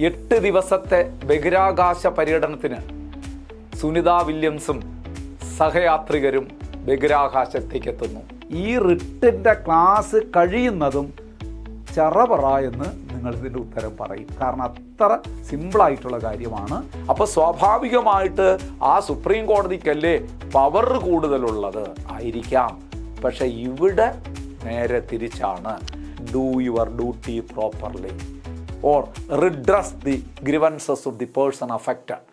8 ദിവസത്തെ ബഹിരാകാശ പര്യടനത്തിന് സുനിത വില്യംസും സഹയാത്രികരും ബഹിരാകാശത്തേക്ക് എത്തുന്നു. ഈ റിട്ടിൻ്റെ ക്ലാസ് കഴിയുന്നതും ചെറപറ എന്ന് നിങ്ങൾ ഇതിൻ്റെ ഉത്തരം പറയും. കാരണം അത്ര സിമ്പിളായിട്ടുള്ള കാര്യമാണ്. അപ്പോൾ സ്വാഭാവികമായിട്ട് ആ സുപ്രീം കോടതിക്കല്ലേ പവർ കൂടുതലുള്ളത് ആയിരിക്കാം. പക്ഷെ ഇവിടെ നേരെ തിരിച്ചാണ്. Do your duty properly or redress the grievances of the person affected.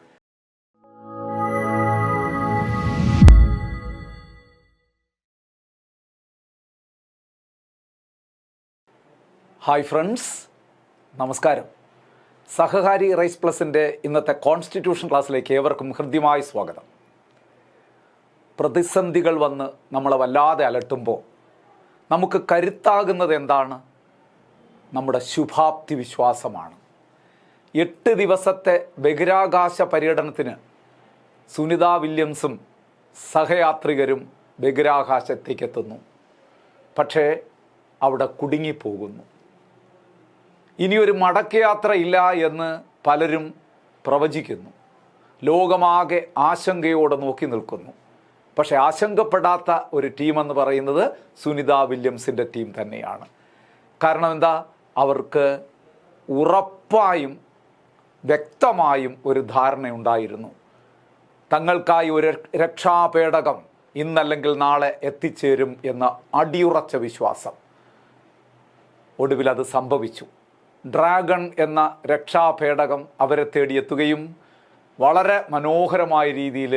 Hi friends, നമസ്കാരം. സഹകാരി റൈസ് പ്ലസിൻ്റെ ഇന്നത്തെ കോൺസ്റ്റിറ്റ്യൂഷൻ ക്ലാസ്സിലേക്ക് ഏവർക്കും ഹൃദ്യമായ സ്വാഗതം. പ്രതിസന്ധികൾ വന്ന് നമ്മളെ വല്ലാതെ അലട്ടുമ്പോൾ നമുക്ക് കരുത്താകുന്നത് എന്താണ്? നമ്മുടെ ശുഭാപ്തി വിശ്വാസമാണ്. 8 ദിവസത്തെ ബഹിരാകാശ പര്യടനത്തിന് സുനിത വില്യംസും സഹയാത്രികരും ബഹിരാകാശത്തേക്ക് എത്തുന്നു. പക്ഷേ അവിടെ കുടുങ്ങിപ്പോകുന്നു. ഇനിയൊരു മടക്കയാത്രയില്ല എന്ന് പലരും പ്രവചിക്കുന്നു. ലോകമാകെ ആശങ്കയോടെ നോക്കി നിൽക്കുന്നു. പക്ഷേ ആശങ്കപ്പെടാത്ത ഒരു ടീമെന്ന് പറയുന്നത് സുനിത വില്യംസിൻ്റെ ടീം തന്നെയാണ്. കാരണം എന്താ? അവർക്ക് ഉറപ്പായും വ്യക്തമായും ഒരു ധാരണയുണ്ടായിരുന്നു. തങ്ങൾക്കായി ഒരു രക്ഷാപേടകം ഇന്നല്ലെങ്കിൽ നാളെ എത്തിച്ചേരും എന്ന അടിയുറച്ച വിശ്വാസം. ഒടുവിൽ അത് സംഭവിച്ചു. ഡ്രാഗൺ എന്ന രക്ഷാപേടകം അവരെ തേടിയെത്തുകയും വളരെ മനോഹരമായ രീതിയിൽ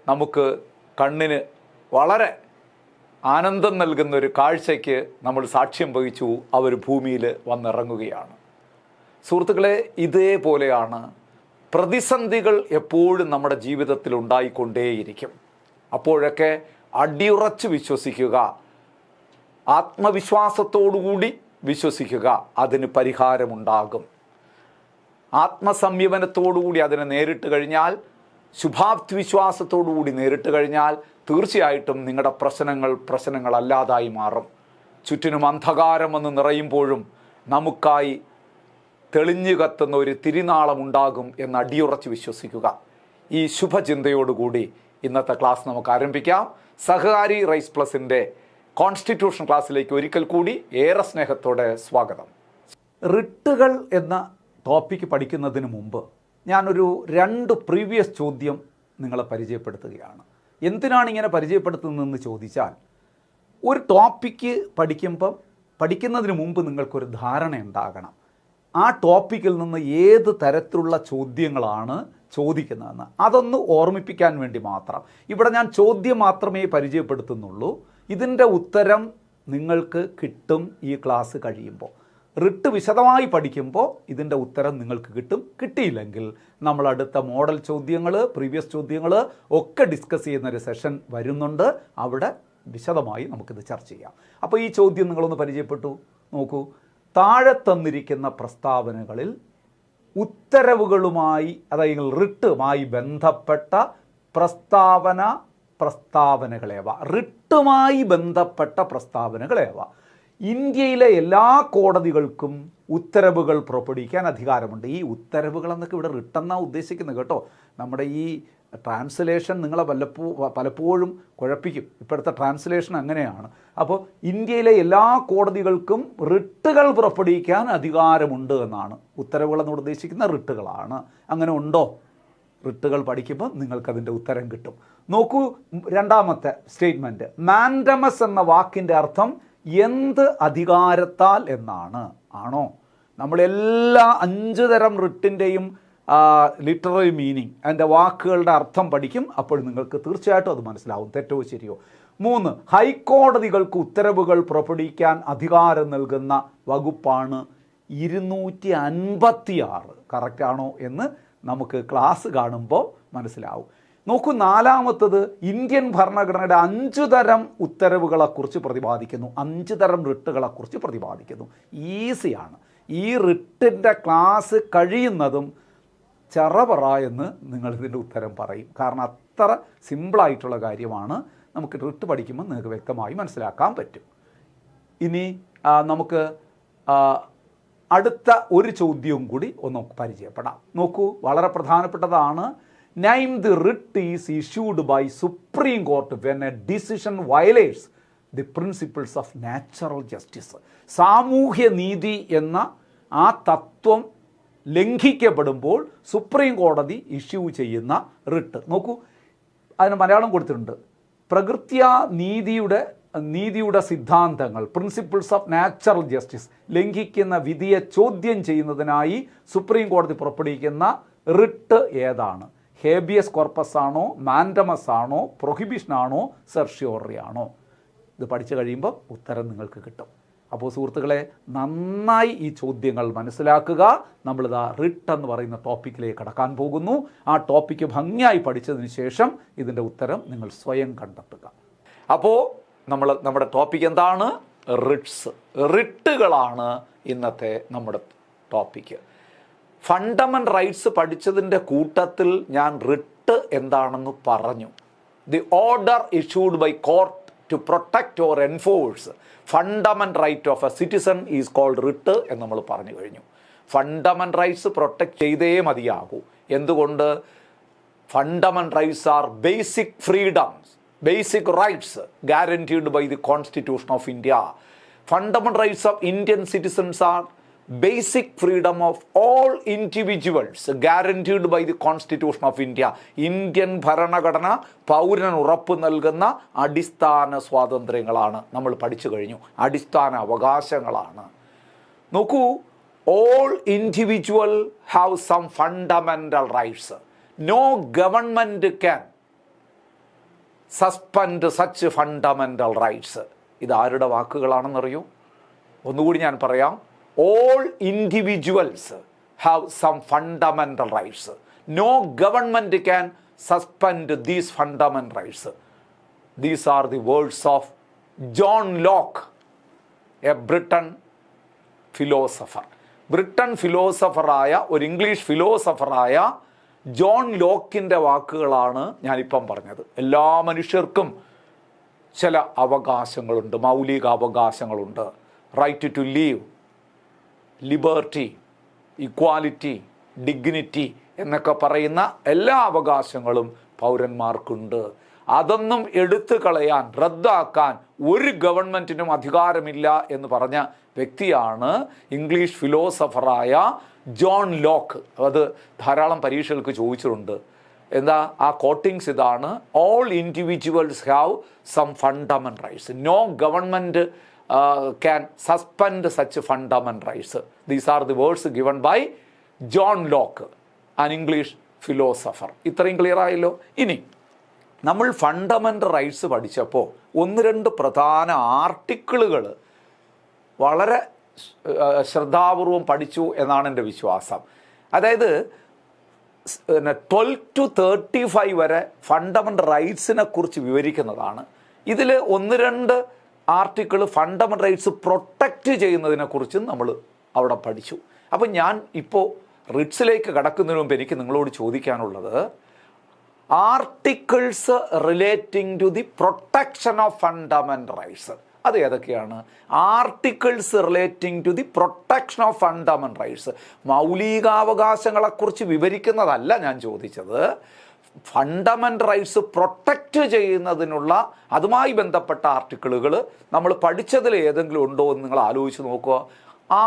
നമുക്ക് കണ്ണിന് വളരെ ആനന്ദം നൽകുന്നൊരു കാഴ്ചയ്ക്ക് നമ്മൾ സാക്ഷ്യം വഹിച്ചു. അവർ ഭൂമിയിൽ വന്നിറങ്ങുകയാണ്. സുഹൃത്തുക്കളെ, ഇതേപോലെയാണ് പ്രതിസന്ധികൾ എപ്പോഴും നമ്മുടെ ജീവിതത്തിൽ ഉണ്ടായിക്കൊണ്ടേയിരിക്കും. അപ്പോഴൊക്കെ അടിയുറച്ച് വിശ്വസിക്കുക, ആത്മവിശ്വാസത്തോടുകൂടി വിശ്വസിക്കുക, അതിന് പരിഹാരമുണ്ടാകും. ആത്മസംയമനത്തോടുകൂടി അതിനെ നേരിട്ട് കഴിഞ്ഞാൽ, ശുഭാപ്തി വിശ്വാസത്തോടുകൂടി നേരിട്ട് കഴിഞ്ഞാൽ തീർച്ചയായിട്ടും നിങ്ങളുടെ പ്രശ്നങ്ങളല്ലാതായി മാറും. ചുറ്റിനും അന്ധകാരം വന്ന് നിറയുമ്പോഴും നമുക്കായി തെളിഞ്ഞു കത്തുന്ന ഒരു തിരിനാളമുണ്ടാകും എന്ന് അടിയുറച്ച് വിശ്വസിക്കുക. ഈ ശുഭചിന്തയോടുകൂടി ഇന്നത്തെ ക്ലാസ് നമുക്ക് ആരംഭിക്കാം. സഹകാരി റൈസ് പ്ലസിൻ്റെ കോൺസ്റ്റിറ്റ്യൂഷൻ ക്ലാസ്സിലേക്ക് ഒരിക്കൽ കൂടി ഏറെ സ്നേഹത്തോടെ സ്വാഗതം. റിട്ടുകൾ എന്ന ടോപ്പിക്ക് പഠിക്കുന്നതിന് മുമ്പ് ഞാനൊരു 2 പ്രീവിയസ് ചോദ്യം നിങ്ങളെ പരിചയപ്പെടുത്തുകയാണ്. എന്തിനാണ് ഇങ്ങനെ പരിചയപ്പെടുത്തുന്നതെന്ന് ചോദിച്ചാൽ, ഒരു ടോപ്പിക്ക് പഠിക്കുന്നതിന് മുമ്പ് നിങ്ങൾക്കൊരു ധാരണ ഉണ്ടാകണം. ആ ടോപ്പിക്കിൽ നിന്ന് ഏത് തരത്തിലുള്ള ചോദ്യങ്ങളാണ് ചോദിക്കുന്നതെന്ന് അതൊന്ന് ഓർമ്മിപ്പിക്കാൻ വേണ്ടി മാത്രം. ഇവിടെ ഞാൻ ചോദ്യം മാത്രമേ പരിചയപ്പെടുത്തുന്നുള്ളൂ. ഇതിൻ്റെ ഉത്തരം നിങ്ങൾക്ക് കിട്ടും ഈ ക്ലാസ് കഴിയുമ്പോൾ. റിട്ട് വിശദമായി പഠിക്കുമ്പോൾ ഇതിൻ്റെ ഉത്തരം നിങ്ങൾക്ക് കിട്ടും. കിട്ടിയില്ലെങ്കിൽ നമ്മൾ അടുത്ത മോഡൽ ചോദ്യങ്ങൾ, പ്രീവിയസ് ചോദ്യങ്ങൾ ഒക്കെ ഡിസ്കസ് ചെയ്യുന്നൊരു സെഷൻ വരുന്നുണ്ട്. അവിടെ വിശദമായി നമുക്കിത് ചർച്ച ചെയ്യാം. അപ്പോൾ ഈ ചോദ്യം നിങ്ങളൊന്ന് പരിചയപ്പെട്ടു നോക്കൂ. താഴെ തന്നിരിക്കുന്ന പ്രസ്താവനകളിൽ ഉത്തരവുകളുമായി, അതായത് റിട്ടുമായി ബന്ധപ്പെട്ട പ്രസ്താവനകളേവ? റിട്ടുമായി ബന്ധപ്പെട്ട പ്രസ്താവനകളേവ? ഇന്ത്യയിലെ എല്ലാ കോടതികൾക്കും ഉത്തരവുകൾ പുറപ്പെടുവിക്കാൻ അധികാരമുണ്ട്. ഈ ഉത്തരവുകൾ എന്നൊക്കെ ഇവിടെ റിട്ടെന്നാണ് ഉദ്ദേശിക്കുന്നത് കേട്ടോ. നമ്മുടെ ഈ ട്രാൻസ്ലേഷൻ നിങ്ങളെ പലപ്പോഴും കുഴപ്പിക്കും. ഇപ്പോഴത്തെ ട്രാൻസ്ലേഷൻ അങ്ങനെയാണ്. അപ്പോൾ ഇന്ത്യയിലെ എല്ലാ കോടതികൾക്കും റിട്ടുകൾ പുറപ്പെടുവിക്കാൻ അധികാരമുണ്ട് എന്നാണ്. ഉത്തരവുകൾ എന്ന് ഉദ്ദേശിക്കുന്ന റിട്ടുകളാണ്. അങ്ങനെ ഉണ്ടോ? റിട്ടുകൾ പഠിക്കുമ്പോൾ നിങ്ങൾക്കതിൻ്റെ ഉത്തരം കിട്ടും. നോക്കൂ, 2ാമത്തെ സ്റ്റേറ്റ്മെൻറ്റ്. മാൻഡമസ് എന്ന വാക്കിൻ്റെ അർത്ഥം എന്ത് അധികാരത്താൽ എന്നാണ്? ആണോ? നമ്മളെല്ലാ 5 തരം റിട്ടിൻ്റെയും ലിറ്റററി മീനിങ്, അതിൻ്റെ വാക്കുകളുടെ അർത്ഥം പഠിക്കും. അപ്പോൾ നിങ്ങൾക്ക് തീർച്ചയായിട്ടും അത് മനസ്സിലാവും, തെറ്റോ ശരിയോ. 3, ഹൈക്കോടതികൾക്ക് ഉത്തരവുകൾ പുറപ്പെടുവിക്കാൻ അധികാരം നൽകുന്ന വകുപ്പാണ് 256. കറക്റ്റാണോ എന്ന് നമുക്ക് ക്ലാസ് കാണുമ്പോൾ മനസ്സിലാവും. നോക്കൂ, 4ാമത്തത് ഇന്ത്യൻ ഭരണഘടനയുടെ 5 തരം ഉത്തരവുകളെക്കുറിച്ച് പ്രതിപാദിക്കുന്നു. 5 തരം റിട്ടുകളെക്കുറിച്ച് പ്രതിപാദിക്കുന്നു. ഈസിയാണ്. ഈ റിട്ടിൻ്റെ ക്ലാസ് കഴിയുന്നതും ചെറപറ എന്ന് നിങ്ങളിതിൻ്റെ ഉത്തരം പറയും. കാരണം അത്ര സിമ്പിളായിട്ടുള്ള കാര്യമാണ്. നമുക്ക് റിട്ട് പഠിക്കുമ്പോൾ നിങ്ങൾക്ക് വ്യക്തമായി മനസ്സിലാക്കാൻ പറ്റും. ഇനി നമുക്ക് അടുത്ത ഒരു ചോദ്യവും കൂടി ഒന്ന് പരിചയപ്പെടാം. നോക്കൂ, വളരെ പ്രധാനപ്പെട്ടതാണ്. Name the writ is issued by supreme court when a decision violates the principles of natural justice. സാമൂഹ്യ നീതി എന്ന ആ തത്വം ലംഘിക്കപ്പെടുമ്പോൾ സുപ്രീം കോടതി ഇഷ്യൂ ചെയ്യുന്ന റിട്ട്. നോക്കൂ, അതിന് മലയാളം കൊടുത്തിട്ടുണ്ട്. പ്രകൃത്യാ നീതിയുടെ സിദ്ധാന്തങ്ങൾ, പ്രിൻസിപ്പിൾസ് ഓഫ് നാച്ചുറൽ ജസ്റ്റിസ് ലംഘിക്കുന്ന വിധിയെ ചോദ്യം ചെയ്യുന്നതിനായി സുപ്രീം കോടതി പുറപ്പെടുവിക്കുന്ന റിട്ട് ഏതാണ്? ഹേബിയസ് കോർപ്പസ് ആണോ, മാൻഡമസ് ആണോ, പ്രൊഹിബിഷൻ ആണോ, സെർഷ്യോറി ആണോ? ഇത് പഠിച്ചു കഴിയുമ്പോൾ ഉത്തരം നിങ്ങൾക്ക് കിട്ടും. അപ്പോൾ സുഹൃത്തുക്കളെ, നന്നായി ഈ ചോദ്യങ്ങൾ മനസ്സിലാക്കുക. നമ്മളിതാ റിട്ട് എന്ന് പറയുന്ന ടോപ്പിക്കിലേക്ക് കടക്കാൻ പോകുന്നു. ആ ടോപ്പിക്ക് ഭംഗിയായി പഠിച്ചതിന് ശേഷം ഇതിൻ്റെ ഉത്തരം നിങ്ങൾ സ്വയം കണ്ടെത്തുക. അപ്പോൾ നമ്മുടെ ടോപ്പിക് എന്താണ്? റിട്ട്സ്. റിട്ടുകളാണ് ഇന്നത്തെ നമ്മുടെ ടോപ്പിക്ക്. ഫണ്ടമെൻ്റൽ റൈറ്റ്സ് പഠിച്ചതിൻ്റെ കൂട്ടത്തിൽ ഞാൻ റിട്ട് എന്താണെന്ന് പറഞ്ഞു. The order issued by court to protect or enforce fundamental right of a citizen is called writ എന്ന് നമ്മൾ പറഞ്ഞു കഴിഞ്ഞു. ഫണ്ടമെൻ്റൽ റൈറ്റ്സ് പ്രൊട്ടക്റ്റ് ചെയ്തേ മതിയാകൂ. എന്തുകൊണ്ട്? Fundamental rights R basic freedoms, basic rights guaranteed by the Constitution of India. Fundamental rights of Indian citizens are basic freedom of all individuals guaranteed by the Constitution of India. Indian ഭരണഘടന പൗരന് ഉറപ്പ് നൽകുന്ന അടിസ്ഥാന സ്വാതന്ത്ര്യങ്ങളാണ്. നമ്മൾ പഠിച്ചു കഴിഞ്ഞു. അടിസ്ഥാന അവകാശങ്ങളാണ്. നോക്കൂ, all individual have some fundamental rights. No government can suspend such fundamental rights. ഇതാരുടെ വാക്കുകളാണെന്നറിയൂ? ഒന്നുകൂടി ഞാൻ പറയാം. All individuals have some fundamental rights. No government can suspend these fundamental rights. These are the words of John Locke, a Britain philosopher. Britain ഫിലോസഫറായ ഒരു English ഫിലോസഫറായ John ലോക്കിൻ്റെ വാക്കുകളാണ് ഞാനിപ്പം പറഞ്ഞത്. എല്ലാ മനുഷ്യർക്കും ചില അവകാശങ്ങളുണ്ട്, മൗലിക അവകാശങ്ങളുണ്ട്. Right to live, liberty, equality, dignity എന്നൊക്കെ പറയുന്ന എല്ലാ അവകാശങ്ങളും പൗരന്മാർക്കുണ്ട്. അതൊന്നും എടുത്തു കളയാൻ, റദ്ദാക്കാൻ ഒരു ഗവൺമെൻറ്റിനും അധികാരമില്ല എന്ന് പറഞ്ഞ വ്യക്തിയാണ് ഇംഗ്ലീഷ് ഫിലോസഫറായ ജോൺ ലോക്ക്. അത് ധാരാളം പരീക്ഷകൾക്ക് ചോദിച്ചിട്ടുണ്ട്. എന്താ ആ കോട്ടിങ്സ്? ഇതാണ്: all individuals have some fundamental rights. No government can suspend such fundamental rights. These are the words given by John Locke, an English philosopher. ഇത്രയും ക്ലിയർ ആയല്ലോ. ഇനി നമ്മൾ ഫണ്ടമെൻ്റൽ റൈറ്റ്സ് പഠിച്ചപ്പോൾ ഒന്ന് രണ്ട് പ്രധാന ആർട്ടിക്കിളുകൾ വളരെ ശ്രദ്ധാപൂർവം പഠിച്ചു എന്നാണ് എൻ്റെ വിശ്വാസം. അതായത് 12 to 35 വരെ ഫണ്ടമെൻ്റൽ റൈറ്റ്സിനെ കുറിച്ച് വിവരിക്കുന്നതാണ്. ഇതിൽ ഒന്ന് രണ്ട് ആർട്ടിക്കിൾ ഫണ്ടമെൻ്റൽ റൈറ്റ്സ് പ്രൊട്ടക്റ്റ് ചെയ്യുന്നതിനെക്കുറിച്ചും നമ്മൾ അവിടെ പഠിച്ചു. അപ്പം ഞാൻ ഇപ്പോൾ റിട്ട്സിലേക്ക് കടക്കുന്നതിന് മുമ്പ് എനിക്ക് നിങ്ങളോട് ചോദിക്കാനുള്ളത്, articles relating to the protection of fundamental rights അത് ഏതൊക്കെയാണ്? Articles relating to the protection of fundamental rights. മൗലികാവകാശങ്ങളെക്കുറിച്ച് വിവരിക്കുന്നതല്ല ഞാൻ ചോദിച്ചത്. ഫണ്ടമെൻ്റൽ റൈറ്റ്സ് പ്രൊട്ടക്റ്റ് ചെയ്യുന്നതിനുള്ള അതുമായി ബന്ധപ്പെട്ട ആർട്ടിക്കിളുകൾ നമ്മൾ പഠിച്ചതിൽ ഏതെങ്കിലും ഉണ്ടോ എന്ന് നിങ്ങൾ ആലോചിച്ച് നോക്കുക.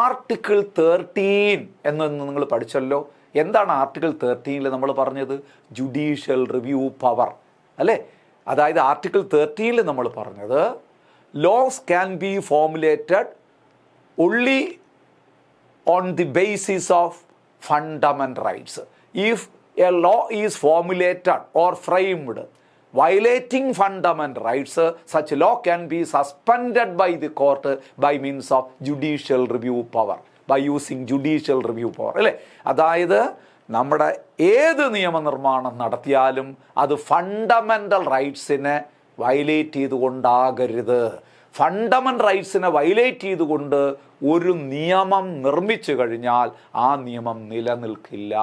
ആർട്ടിക്കിൾ 13 എന്നൊന്ന് നിങ്ങൾ പഠിച്ചല്ലോ. എന്താണ് ആർട്ടിക്കിൾ 13 നമ്മൾ പറഞ്ഞത്? ജുഡീഷ്യൽ റിവ്യൂ പവർ അല്ലേ? അതായത് ആർട്ടിക്കിൾ 13 നമ്മൾ പറഞ്ഞത് laws can be formulated only on the basis of fundamental rights. If a law is formulated or framed violating fundamental rights, such law can be suspended by the court by means of judicial review power, by using judicial review power. അല്ലേ? അതായത് നമ്മുടെ ഏത് നിയമനിർമ്മാണം നടത്തിയാലും അത് fundamental റൈറ്റ്സിനെ violate ചെയ്തുകൊണ്ടാകരുത്. Fundamental റൈറ്റ്സിനെ violate ചെയ്തുകൊണ്ട് ഒരു നിയമം നിർമ്മിച്ചു കഴിഞ്ഞാൽ ആ നിയമം നിലനിൽക്കില്ല.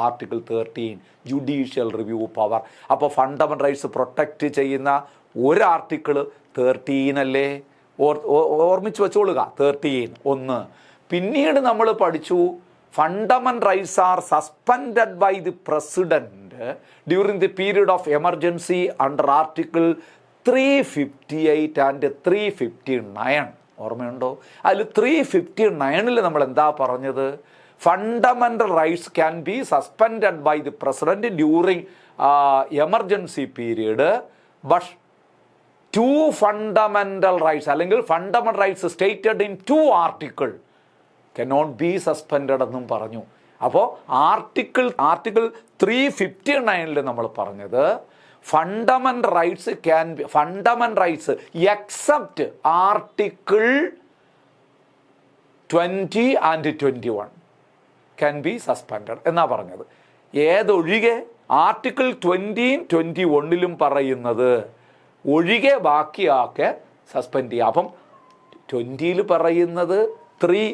Article 13 judicial review power. അപ്പോൾ ഫണ്ടമെൻ്റൽ റൈറ്റ്സ് പ്രൊട്ടക്റ്റ് ചെയ്യുന്ന ഒരു ആർട്ടിക്കിൾ 13 അല്ലേ? ഓർമ്മിച്ച് വെച്ചോളുക. 13 ഒന്ന്. പിന്നീട് നമ്മൾ പഠിച്ചു fundamental rights are suspended by the president during the period of emergency under article 358 and 359. ഓർമ്മയുണ്ടോ? അതിൽ 359 നമ്മൾ എന്താ പറഞ്ഞത്? Fundamental rights can be suspended by the president during emergency period, but two fundamental rights അല്ലെങ്കിൽ fundamental rights stated in 2 article cannot be suspended എന്നും പറഞ്ഞു. അപ്പോൾ article 359 നമ്മൾ പറഞ്ഞത് fundamental rights can be fundamental rights except article 20 and 21 can be suspended എന്നാ പറഞ്ഞത്. ഏതൊഴികെ article 20 21 പറയുന്നത് ഒഴികെ ബാക്കിയാക്കെ സസ്പെൻഡ് ചെയ്യുക. അപ്പം 20 പറയുന്നത് 3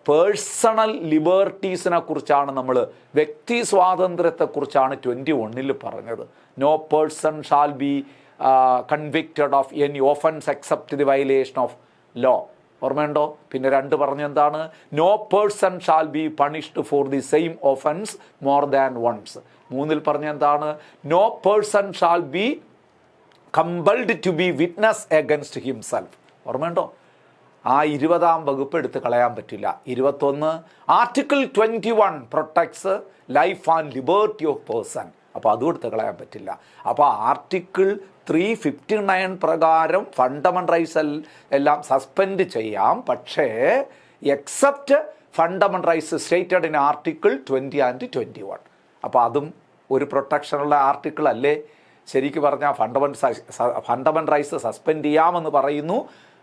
പേഴ്സണൽ ലിബർട്ടീസിനെ കുറിച്ചാണ്, നമ്മൾ വ്യക്തി സ്വാതന്ത്ര്യത്തെക്കുറിച്ചാണ് 21 പറഞ്ഞത്. No person shall be convicted of any offence except the violation of law. ഓർമ്മയുണ്ടോ? പിന്നെ 2 പറഞ്ഞെന്താണ്? No person shall be punished for the same offence more than once. 3 പറഞ്ഞെന്താണ്? No person shall be compelled to be witness against himself. ഓർമ്മയുണ്ടോ? ആ 20-ാം വകുപ്പ് എടുത്ത് കളയാൻ പറ്റില്ല. 21 article 21 protects life and liberty of person. അപ്പോൾ അതും എടുത്ത് കളയാൻ പറ്റില്ല. അപ്പോൾ ആർട്ടിക്കിൾ 359 പ്രകാരം ഫണ്ടമെന്റൽ റൈറ്റ്സ് എല്ലാം സസ്പെൻഡ് ചെയ്യാം, പക്ഷേ except fundamental rights stated in article 20 and 21. അപ്പോൾ അതും ഒരു പ്രൊട്ടക്ഷനുള്ള ആർട്ടിക്കിൾ അല്ലേ? ശരിക്കും പറഞ്ഞാൽ ഫണ്ടമെന്റൽ റൈറ്റ്സ് സസ്പെൻഡ് ചെയ്യാമെന്ന് പറയുന്നു,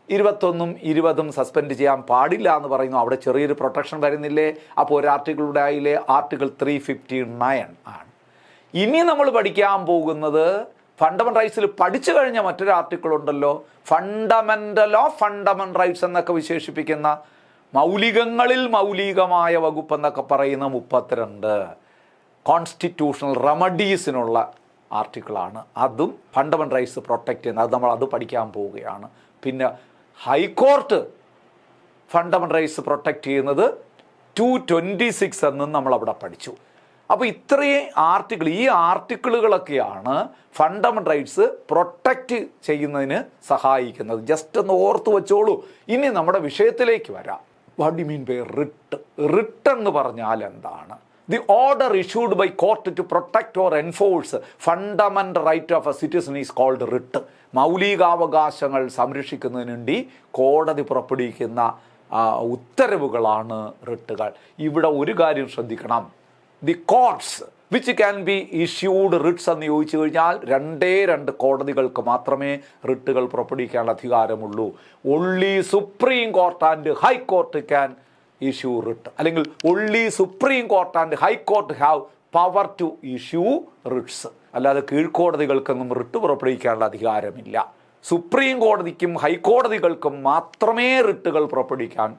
21 20 സസ്പെൻഡ് ചെയ്യാൻ പാടില്ല എന്ന് പറയുന്നു. അവിടെ ചെറിയൊരു പ്രൊട്ടക്ഷൻ വരുന്നില്ലേ? അപ്പോൾ ഒരു ആർട്ടിക്കിളുടെ ആയില്ലേ? ആർട്ടിക്കിൾ 359 ആണ്. ഇനി നമ്മൾ പഠിക്കാൻ പോകുന്നത് ഫണ്ടമെന്റൽ റൈറ്റ്സിൽ പഠിച്ചു കഴിഞ്ഞ മറ്റൊരു ആർട്ടിക്കിൾ ഉണ്ടല്ലോ, ഫണ്ടമെന്റൽ ഓഫ് ഫണ്ടമെന്റൽ റൈറ്റ്സ് എന്നൊക്കെ വിശേഷിപ്പിക്കുന്ന മൗലികങ്ങളിൽ മൗലികമായ വകുപ്പ് എന്നൊക്കെ പറയുന്ന 32 കോൺസ്റ്റിറ്റ്യൂഷണൽ റെമഡീസിനുള്ള ആർട്ടിക്കിളാണ്. അതും ഫണ്ടമെന്റൽ റൈറ്റ്സ് പ്രൊട്ടക്റ്റ് ചെയ്യുന്നത്. അത് നമ്മൾ അത് പഠിക്കാൻ പോവുകയാണ്. പിന്നെ ഹൈക്കോർട്ട് ഫണ്ടമെന്റൽ റൈറ്റ്സ് പ്രൊട്ടക്റ്റ് ചെയ്യുന്നത് 226 എന്നും നമ്മളവിടെ പഠിച്ചു. അപ്പോൾ ഇത്രയും ആർട്ടിക്കിൾ, ഈ ആർട്ടിക്കിളുകളൊക്കെയാണ് ഫണ്ടമെന്റൽ റൈറ്റ്സ് പ്രൊട്ടക്റ്റ് ചെയ്യുന്നതിന് സഹായിക്കുന്നത്. ജസ്റ്റ് ഒന്ന് ഓർത്ത് വെച്ചോളൂ. ഇനി നമ്മുടെ വിഷയത്തിലേക്ക് വരാം. What do mean by writ? Writ എന്ന് പറഞ്ഞാൽ എന്താണ്? The order issued by court to protect or enforce fundamental right of a citizen is called writ. മൗലികാവകാശങ്ങൾ സംരക്ഷിക്കുന്നതിന് വേണ്ടി കോടതി പുറപ്പെടുവിക്കുന്ന ഉത്തരവുകളാണ് റിട്ടുകൾ. ഇവിടെ ഒരു കാര്യം ശ്രദ്ധിക്കണം. The courts which can be issued writs എന്ന് ചോദിച്ചു കഴിഞ്ഞാൽ 2 കോടതികൾക്ക് മാത്രമേ റിട്ടുകൾ പുറപ്പെടുവിക്കാനുള്ള അധികാരമുള്ളൂ. Only supreme court and high court can issue writ, അല്ലെങ്കിൽ only supreme court and high court have power to issue writs. അല്ലാതെ കീഴ്ക്കോടതികൾക്കൊന്നും റിട്ട് പുറപ്പെടുവിക്കാനുള്ള അധികാരമില്ല. സുപ്രീം കോടതിക്കും ഹൈക്കോടതികൾക്കും മാത്രമേ റിട്ടുകൾ പുറപ്പെടുവിക്കാൻ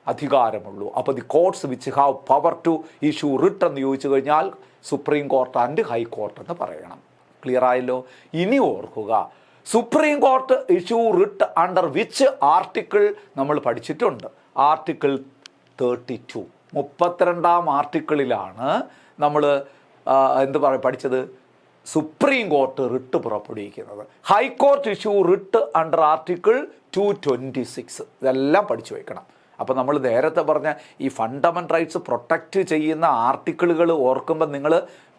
അധികാരമുള്ളൂ. അപ്പോൾ the courts which have power to issue writ എന്ന് ചോദിച്ചു കഴിഞ്ഞാൽ സുപ്രീം കോർട്ട് ആൻഡ് ഹൈക്കോർട്ട് എന്ന് പറയണം. ക്ലിയർ ആയല്ലോ? ഇനി ഓർക്കുക, supreme court issue writ under which article നമ്മൾ പഠിച്ചിട്ടുണ്ട്? ആർട്ടിക്കിൾ 32, 32-ാം ആർട്ടിക്കിളിലാണ് നമ്മൾ പഠിച്ചത് സുപ്രീം കോർട്ട് റിട്ട് പുറപ്പെടുവിക്കുന്നത്. High court issue writ under article 226. ഇതെല്ലാം പഠിച്ചു വയ്ക്കണം. അപ്പോൾ നമ്മൾ നേരത്തെ പറഞ്ഞ ഈ ഫണ്ടമെന്റൽ റൈറ്റ്സ് പ്രൊട്ടക്റ്റ് ചെയ്യുന്ന ആർട്ടിക്കിളുകൾ ഓർക്കുമ്പോൾ നിങ്ങൾ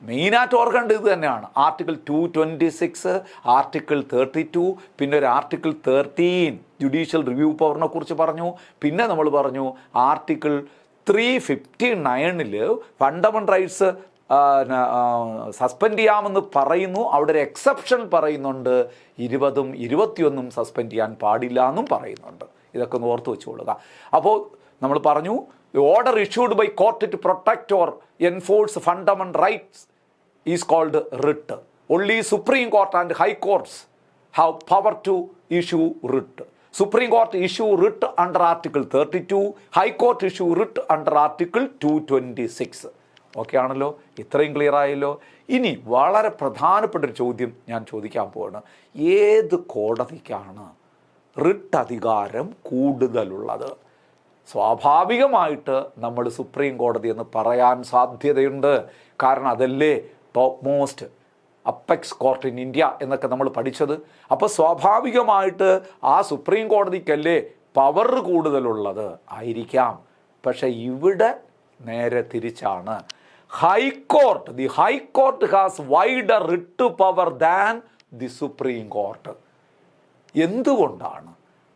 മെയിനായിട്ട് ഓർക്കേണ്ടത് ഇത് തന്നെയാണ്. ആർട്ടിക്കിൾ 226, ആർട്ടിക്കിൾ 32, പിന്നെ ഒരു ആർട്ടിക്കിൾ 13 ജുഡീഷ്യൽ റിവ്യൂ പവറിനെ കുറിച്ച് പറഞ്ഞു. പിന്നെ നമ്മൾ പറഞ്ഞു ആർട്ടിക്കിൾ 359 ഫണ്ടമെന്റൽ റൈറ്റ്സ് സസ്പെൻഡ് ചെയ്യാമെന്ന് പറയുന്നു. അവിടെ ഒരു എക്സെപ്ഷൻ പറയുന്നുണ്ട്, 20 21 സസ്പെൻഡ് ചെയ്യാൻ പാടില്ല എന്നും പറയുന്നുണ്ട്. ഇതൊക്കെ ഒന്ന് ഓർത്ത് വെച്ചുകൊള്ളുക. അപ്പോൾ നമ്മൾ പറഞ്ഞു order issued by court to protect or enforce fundamental rights is called writ. Only supreme court and high courts have power to issue writ. Supreme court issue writ under article 32, high court issue writ under article 226. Okay ആണല്ലോ? ഇത്രയും clear ആയല്ലോ? ഇനി വളരെ പ്രധാനപ്പെട്ടൊരു ചോദ്യം ഞാൻ ചോദിക്കാൻ പോവാണ്. ഏത് കോടതിക്കാണ് റിട്ട് അധികാരം കൂടുതലുള്ളത്? സ്വാഭാവികമായിട്ട് നമ്മൾ സുപ്രീം കോടതി എന്ന് പറയാൻ സാധ്യതയുണ്ട്. കാരണം അതല്ലേ top most apex court in India എന്നൊക്കെ നമ്മൾ പഠിച്ചത്. അപ്പോൾ സ്വാഭാവികമായിട്ട് ആ സുപ്രീം കോടതിക്കല്ലേ പവർ കൂടുതലുള്ളത് ആയിരിക്കാം. പക്ഷെ ഇവിടെ നേരെ തിരിച്ചാണ്. High court, the high court has wider writ power than the supreme court. എന്തുകൊണ്ടാണ്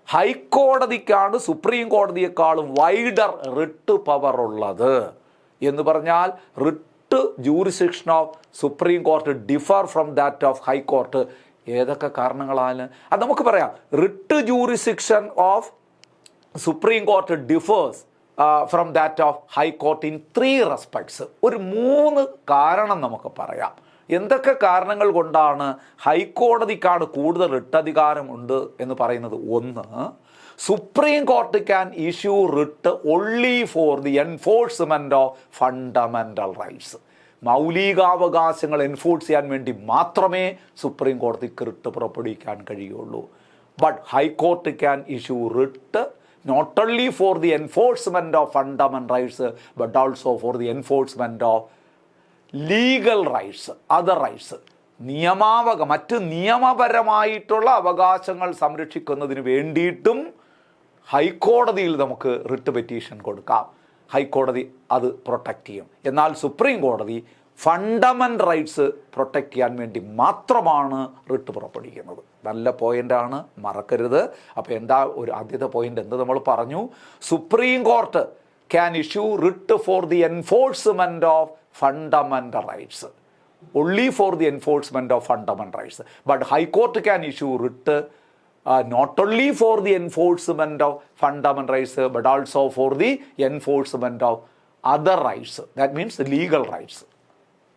ഹൈക്കോടതിക്കാണ് സുപ്രീം കോടതിയെക്കാളും വൈഡർ റിട്ട് പവർ ഉള്ളത് എന്ന് പറഞ്ഞാൽ writ jurisdiction of supreme court differ from that of high court. ഏതൊക്കെ കാരണങ്ങളാണ് അത് നമുക്ക് പറയാം. Writ jurisdiction of supreme court differs from that of high court in 3 respects. ഒരു 3 കാരണം നമുക്ക് പറയാം. എന്തൊക്കെ കാരണങ്ങൾ കൊണ്ടാണ് ഹൈക്കോടതിക്കാണ് കൂടുതൽ റിട്ടധികാരം ഉണ്ട് എന്ന് പറയുന്നത്? ഒന്ന്, supreme court can issue writ only for the enforcement of fundamental rights. മൗലികാവകാശങ്ങൾ എൻഫോഴ്സ് ചെയ്യാൻ വേണ്ടി മാത്രമേ സുപ്രീം കോടതിക്ക് റിട്ട് പുറപ്പെടുവിക്കാൻ കഴിയുള്ളൂ. But high court can issue writ not only for the enforcement of fundamental rights but also for the enforcement of legal rights, other rights. മറ്റ് നിയമപരമായിട്ടുള്ള അവകാശങ്ങൾ സംരക്ഷിക്കുന്നതിന് വേണ്ടിയിട്ടും ഹൈക്കോടതിയിൽ നമുക്ക് റിട്ട് പെറ്റീഷൻ കൊടുക്കാം. ഹൈക്കോടതി അത് പ്രൊട്ടക്റ്റ് ചെയ്യും. എന്നാൽ സുപ്രീം കോടതി ഫണ്ടമെൻ്റൽ റൈറ്റ്സ് പ്രൊട്ടക്റ്റ് ചെയ്യാൻ വേണ്ടി മാത്രമാണ് റിട്ട് പുറപ്പെടുവിക്കുന്നത്. നല്ല പോയിൻ്റാണ്, മറക്കരുത്. അപ്പോൾ എന്താ ഒരു ആദ്യത്തെ പോയിൻ്റ് എന്ത് നമ്മൾ പറഞ്ഞു? Supreme court can issue writ four the enforcement of fundamental rights, only for the enforcement of fundamental rights. But High Court can issue writ not only for the enforcement of fundamental rights but also for the enforcement of other rights. That means the legal rights.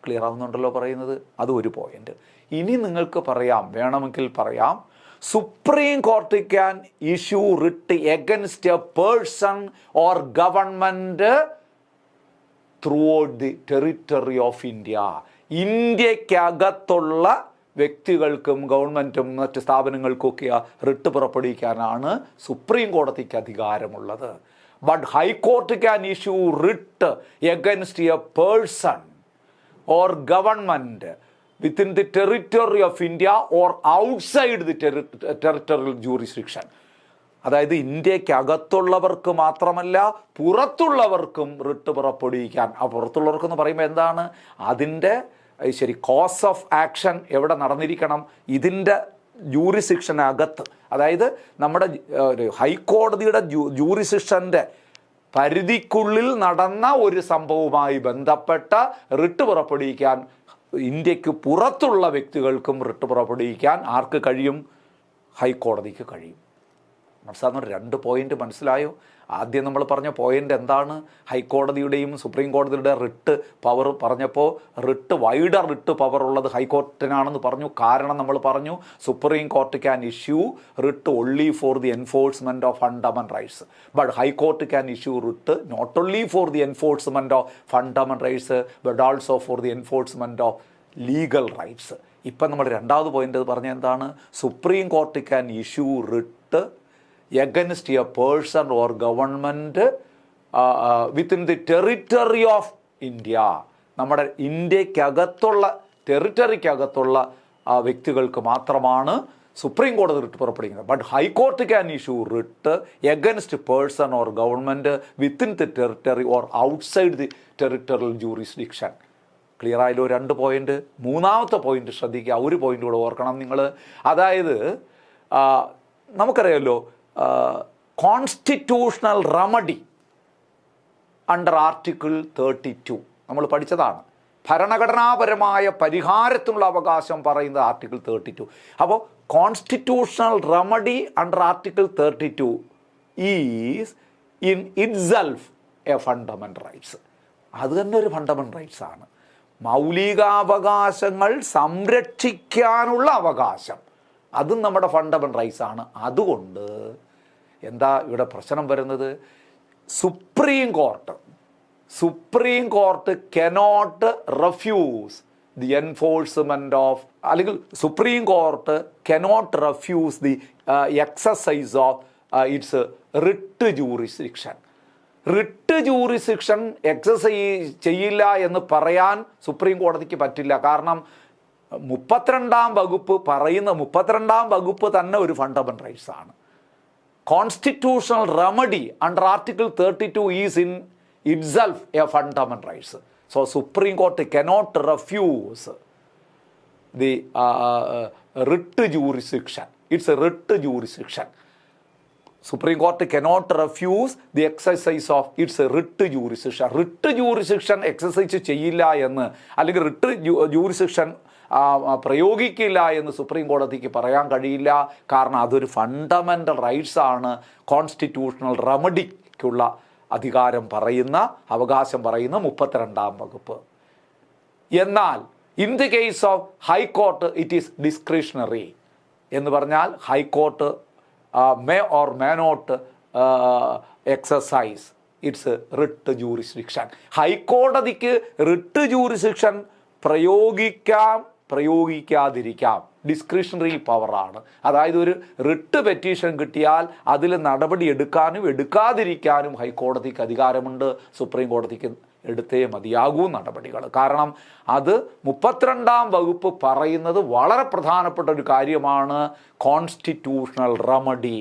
Clear ആവുന്നുണ്ടല്ലോ പറയുന്നത്? അത് ഒരു point. ഇനി നിങ്ങൾക്ക് പറയാം, വേണമെങ്കിൽ പറയാം, supreme court can issue writ against a person or government throughout the territory of India. ഇന്ത്യക്കകത്തുള്ള വ്യക്തികൾക്കും ഗവൺമെൻറ്റും മറ്റ് സ്ഥാപനങ്ങൾക്കൊക്കെ റിട്ട് പുറപ്പെടുവിക്കാനാണ് സുപ്രീം കോടതിക്ക് അധികാരമുള്ളത്. But high court can issue writ against a person or government within the territory of India or outside the territorial jurisdiction. അതായത് ഇന്ത്യക്കകത്തുള്ളവർക്ക് മാത്രമല്ല പുറത്തുള്ളവർക്കും റിട്ട് പുറപ്പെടുവിക്കാൻ. ആ പുറത്തുള്ളവർക്കെന്ന് പറയുമ്പോൾ എന്താണ് അതിൻ്റെ ശരി കോസ് ഓഫ് ആക്ഷൻ എവിടെ നടന്നിരിക്കണം? ഇതിൻ്റെ ജൂറിസ്ഡിക്ഷനകത്ത്, അതായത് നമ്മുടെ ഹൈക്കോടതിയുടെ ജൂറിസ്ഡിക്ഷൻ്റെ പരിധിക്കുള്ളിൽ നടന്ന ഒരു സംഭവവുമായി ബന്ധപ്പെട്ട റിട്ട് പുറപ്പെടുവിക്കാൻ ഇന്ത്യക്ക് പുറത്തുള്ള വ്യക്തികൾക്കും റിട്ട് പുറപ്പെടുവിക്കാൻ ആർക്ക് കഴിയും? ഹൈക്കോടതിക്ക് കഴിയും. മനസ്സിലാകുന്ന 2 പോയിന്റ് മനസ്സിലായോ? ആദ്യം നമ്മൾ പറഞ്ഞ പോയിന്റ് എന്താണ്? ഹൈക്കോടതിയുടെയും സുപ്രീം കോടതിയുടെ റിട്ട് പവർ പറഞ്ഞപ്പോൾ വൈഡർ റിട്ട് പവർ ഉള്ളത് ഹൈക്കോർട്ടിനാണെന്ന് പറഞ്ഞു. കാരണം നമ്മൾ പറഞ്ഞു supreme court can issue writ only for the enforcement of fundamental rights but high court can issue writ not only for the enforcement of fundamental rights but also for the enforcement of legal rights. ഇപ്പം നമ്മൾ 2ാമത് point പറഞ്ഞ എന്താണ്? Supreme court can issue writ against a person or government within the territory of India. നമ്മുടെ ഇന്ത്യക്കകത്തുള്ള ടെറിറ്ററിക്കകത്തുള്ള വ്യക്തികൾക്ക് മാത്രമാണ് supreme കോടതി writ പുറപ്പെടുവിക്കുന്നത്. But high court can issue writ against person or government within the territory or outside the territorial jurisdiction. Clear ആയല്ലോ 2 point. 3ാമത്തെ point ശ്രദ്ധിക്കുക, ഒരു point കൂടെ ഓർക്കണം നിങ്ങൾ. അതായത് നമുക്കറിയാമല്ലോ കോൺസ്റ്റിറ്റ്യൂഷണൽ റെമഡി അണ്ടർ ആർട്ടിക്കിൾ 32 നമ്മൾ പഠിച്ചതാണ്. ഭരണഘടനാപരമായ പരിഹാരത്തിനുള്ള അവകാശം പറയുന്നത് ആർട്ടിക്കിൾ 32. അപ്പോൾ constitutional remedy under article 32 is in itself A fundamental rights. അത് തന്നെ ഒരു ഫണ്ടമെൻ്റൽ റൈറ്റ്സ് ആണ്. മൗലികാവകാശങ്ങൾ സംരക്ഷിക്കാനുള്ള അവകാശം, അതും നമ്മുടെ ഫണ്ടമെൻ്റൽ റൈറ്റ്സ് ആണ്. അതുകൊണ്ട് എന്താ ഇവിടെ പ്രശ്നം വരുന്നത്? Supreme court cannot refuse the enforcement of, അല്ലെങ്കിൽ supreme court cannot refuse the exercise of its writ jurisdiction. Writ jurisdiction exercise ചെയ്യില്ല എന്ന് പറയാൻ സുപ്രീം കോടതിക്ക് പറ്റില്ല. കാരണം 32-ാം വകുപ്പ് പറയുന്ന 32-ാം വകുപ്പ് തന്നെ ഒരു ഫണ്ടമെന്റൽ റൈറ്റ്സ് ആണ്. Constitutional remedy under article 32 is in itself A fundamental rights. So supreme court cannot refuse the writ jurisdiction. It's A writ jurisdiction. Supreme court cannot refuse the exercise of its writ jurisdiction. Writ jurisdiction exercise ചെയ്യില്ല എന്ന്, അല്ലെങ്കിൽ writ jurisdiction പ്രയോഗിക്കില്ല എന്ന് supreme കോടതിക്ക് പറയാൻ കഴിയില്ല. കാരണം അതൊരു fundamental rights ആണ്. കോൺസ്റ്റിറ്റ്യൂഷണൽ റെമഡിക്കുള്ള അധികാരം പറയുന്ന, അവകാശം പറയുന്ന 32-ാം വകുപ്പ്. എന്നാൽ in the case of high court it is discretionary എന്ന് പറഞ്ഞാൽ high court may or may not exercise its writ jurisdiction. ഹൈക്കോടതിക്ക് റിട്ട് ജൂറിസ്ഡിക്ഷൻ പ്രയോഗിക്കാതിരിക്കാം. ഡിസ്ക്രിഷണറി പവറാണ്. അതായത് ഒരു റിട്ട് പെറ്റീഷൻ കിട്ടിയാൽ അതിൽ നടപടി എടുക്കാനും എടുക്കാതിരിക്കാനും ഹൈക്കോടതിക്ക് അധികാരമുണ്ട്. സുപ്രീം കോടതിക്ക് എടുത്തേ മതിയാകൂ നടപടികൾ. കാരണം അത് 32-ാം വകുപ്പ് പറയുന്നത് വളരെ പ്രധാനപ്പെട്ട ഒരു കാര്യമാണ്. Constitutional remedy,